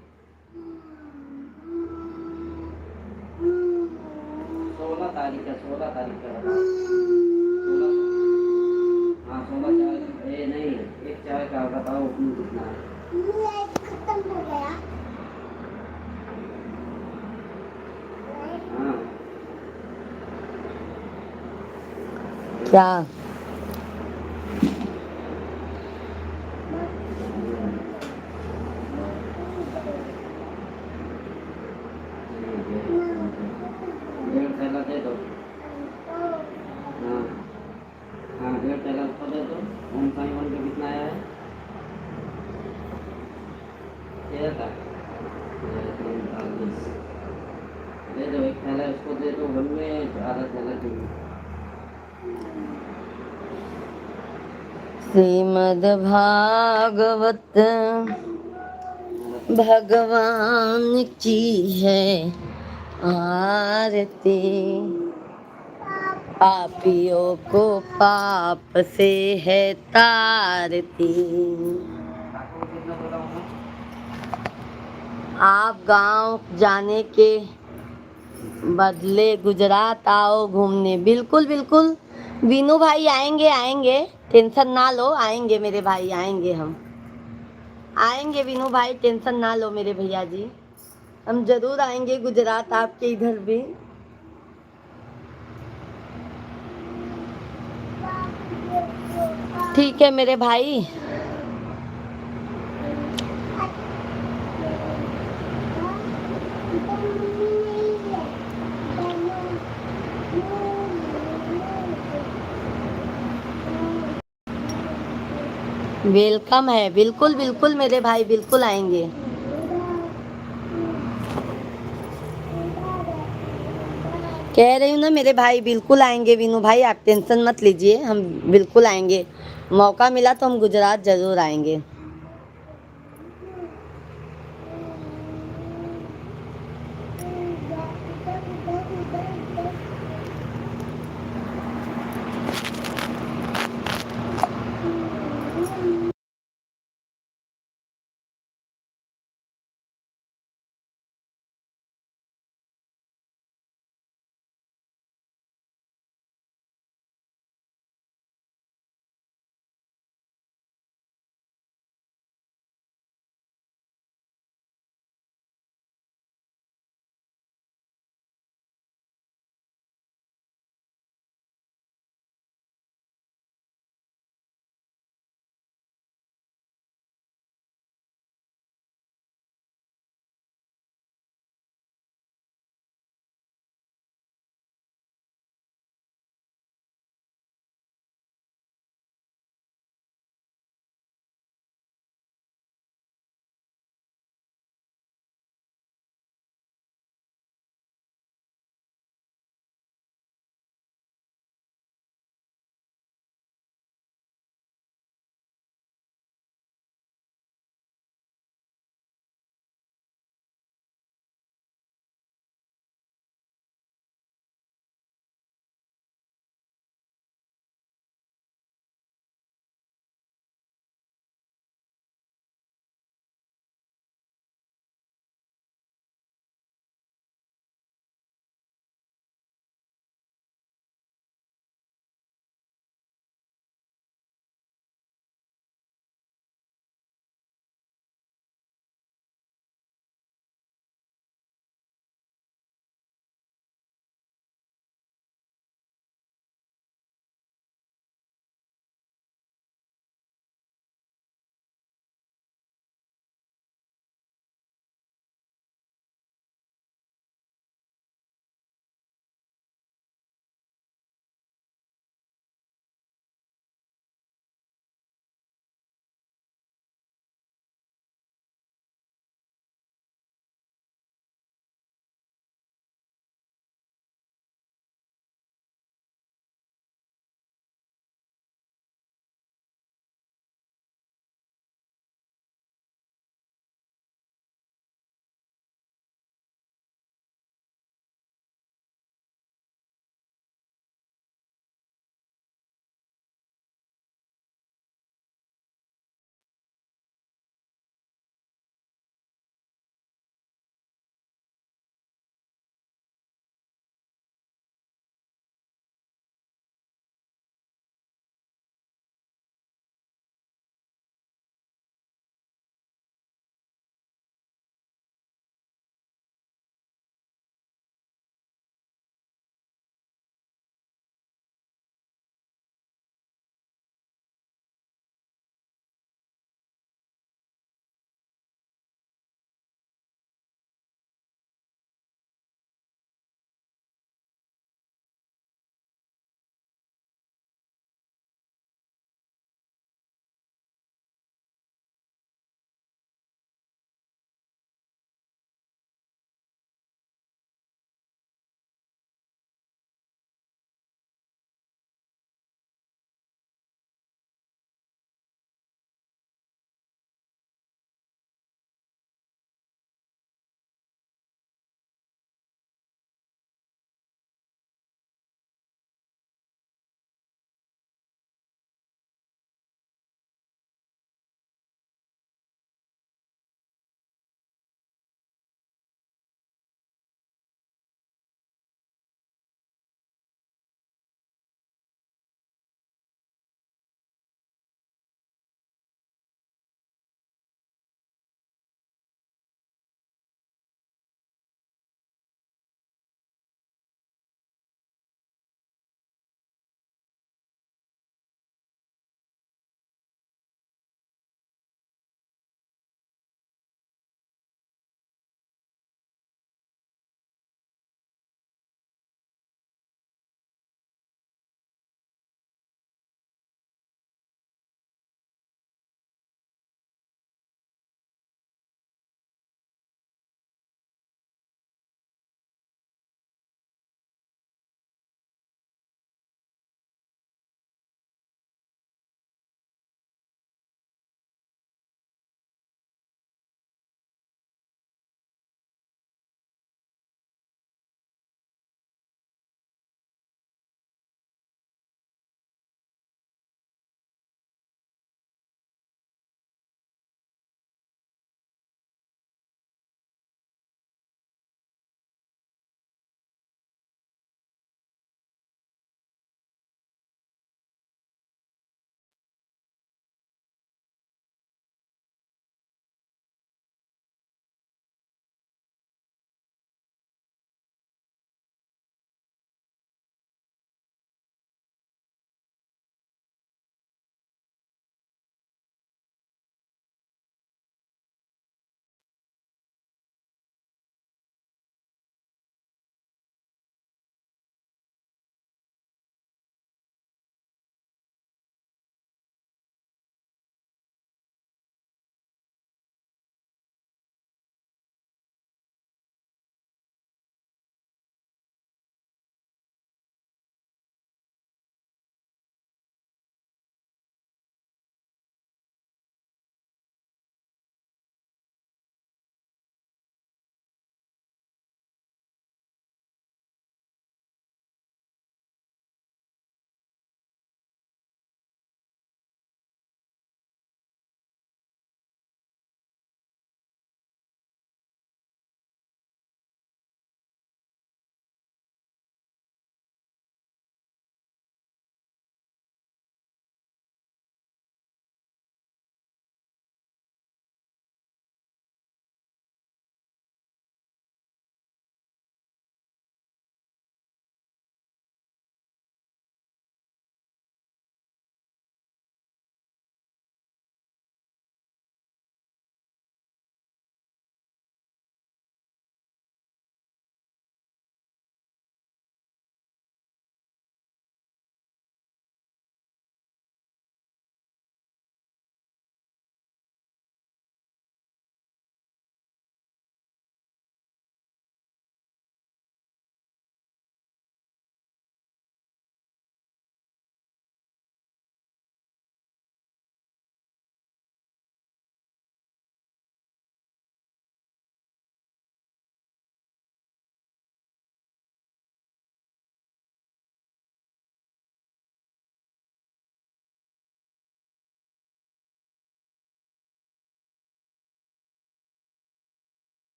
16 तारीख है, 16 तारीख का बताओ। 16, हाँ 16 चार, नहीं, एक चार का बताओ कितना है? खत्म हो गया। हाँ क्या? डेढ़ थैला दे दो। हाँ हाँ, डेढ़ थैला उसको दे दो। ओम साई वन का कितना आया है? 13 का 43 दे दो। एक थैला उसको दे दो, वन में आधा थैला चाहिए। श्रीमद् भागवत भगवान की है आरती, पापियों को पाप से है तारती। आपको कितना बताऊँ मैं? आप गांव जाने के बदले गुजरात आओ घूमने। बिल्कुल बिल्कुल वीनू भाई, आएंगे आएंगे, टेंशन ना लो, आएंगे मेरे भाई, आएंगे हम आएंगे वीनू भाई, टेंशन ना लो मेरे भैया जी, हम जरूर आएंगे गुजरात आपके इधर भी। ठीक है मेरे भाई। वेलकम है, बिल्कुल बिल्कुल मेरे भाई, बिल्कुल आएंगे। कह रही हूँ ना मेरे भाई, बिल्कुल आएंगे वीनू भाई, आप टेंशन मत लीजिए, हम बिल्कुल आएंगे। मौका मिला तो हम गुजरात जरूर आएंगे।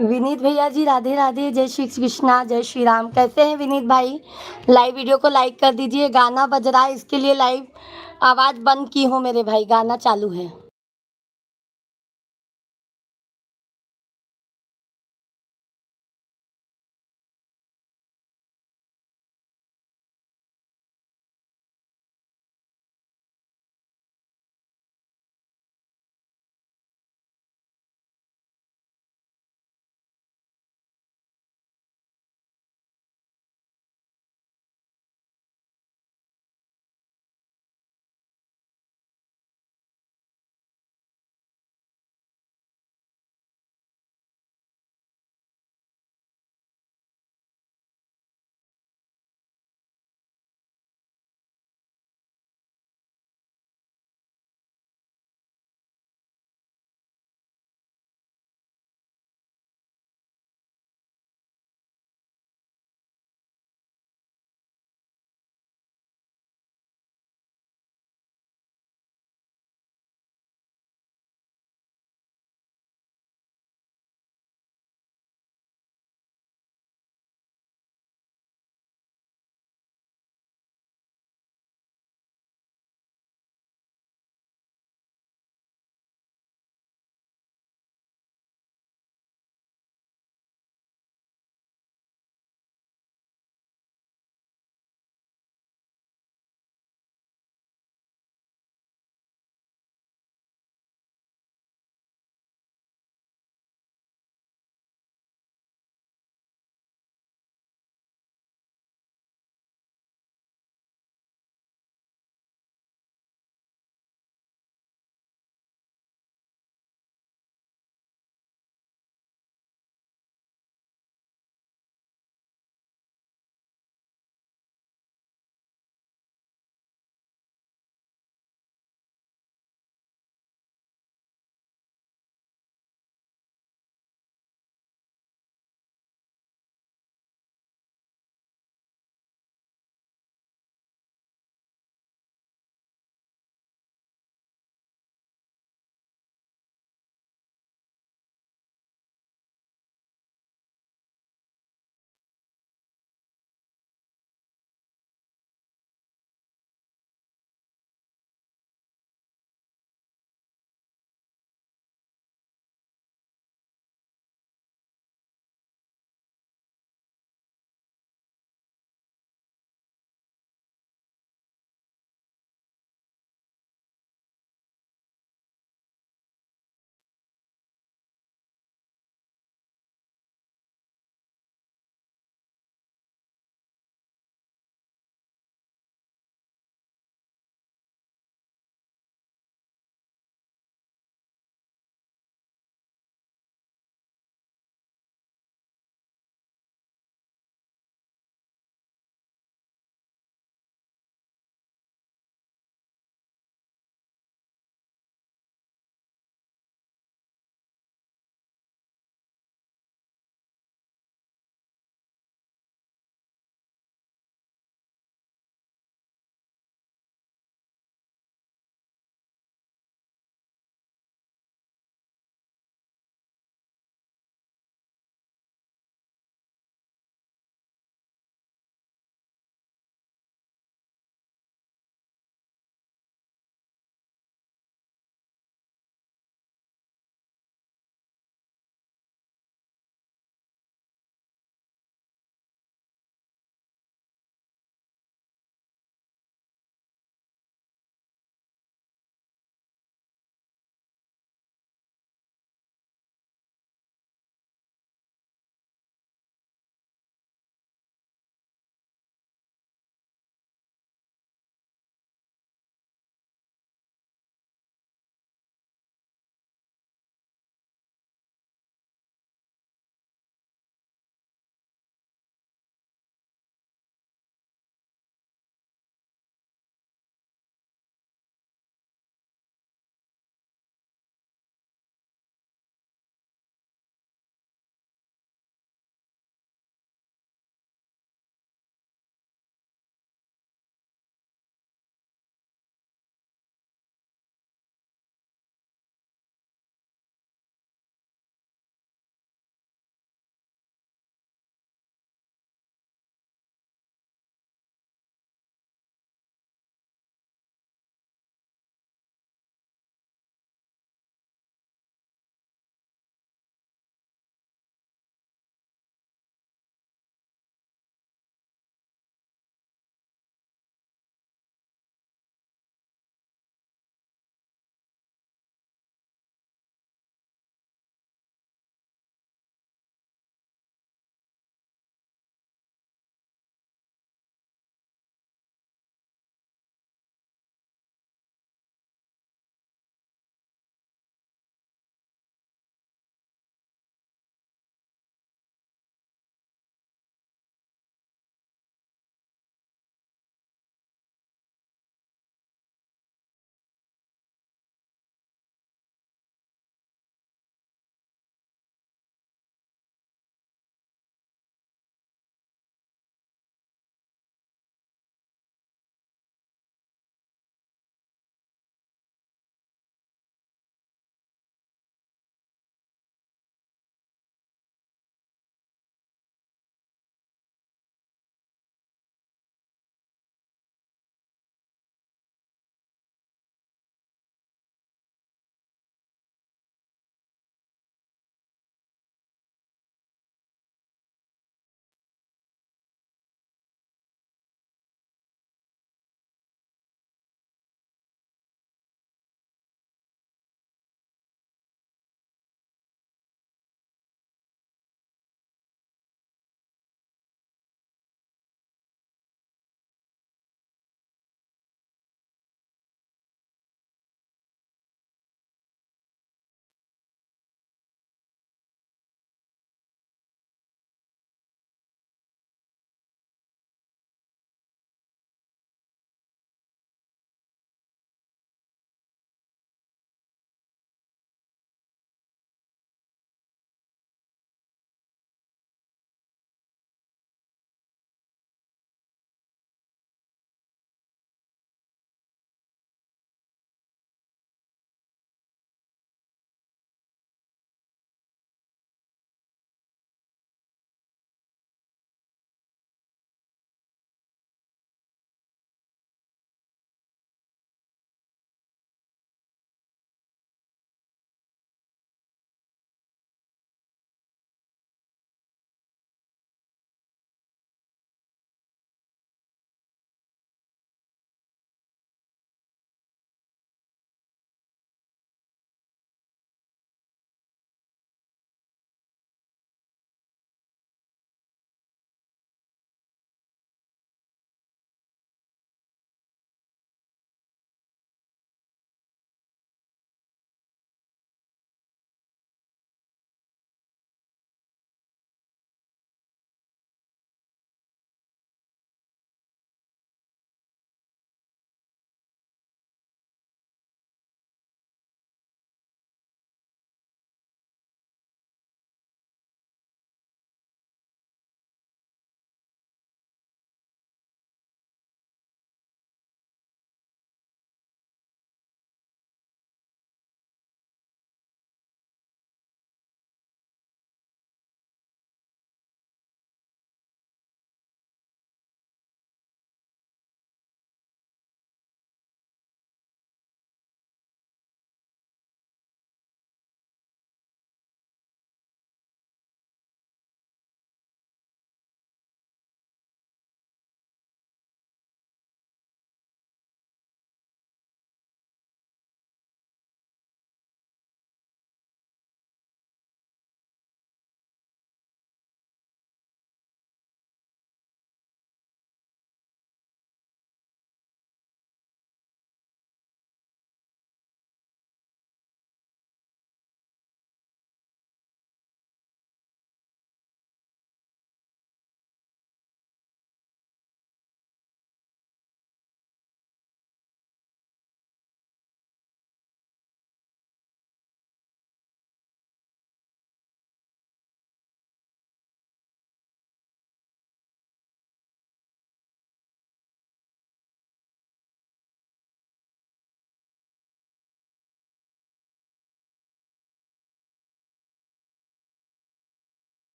विनीत भैया जी राधे राधे, जय श्री कृष्णा, जय श्री राम। कैसे हैं विनीत भाई? लाइव वीडियो को लाइक कर दीजिए। गाना बज रहा है, इसके लिए लाइव आवाज़ बंद की हूँ मेरे भाई, गाना चालू है।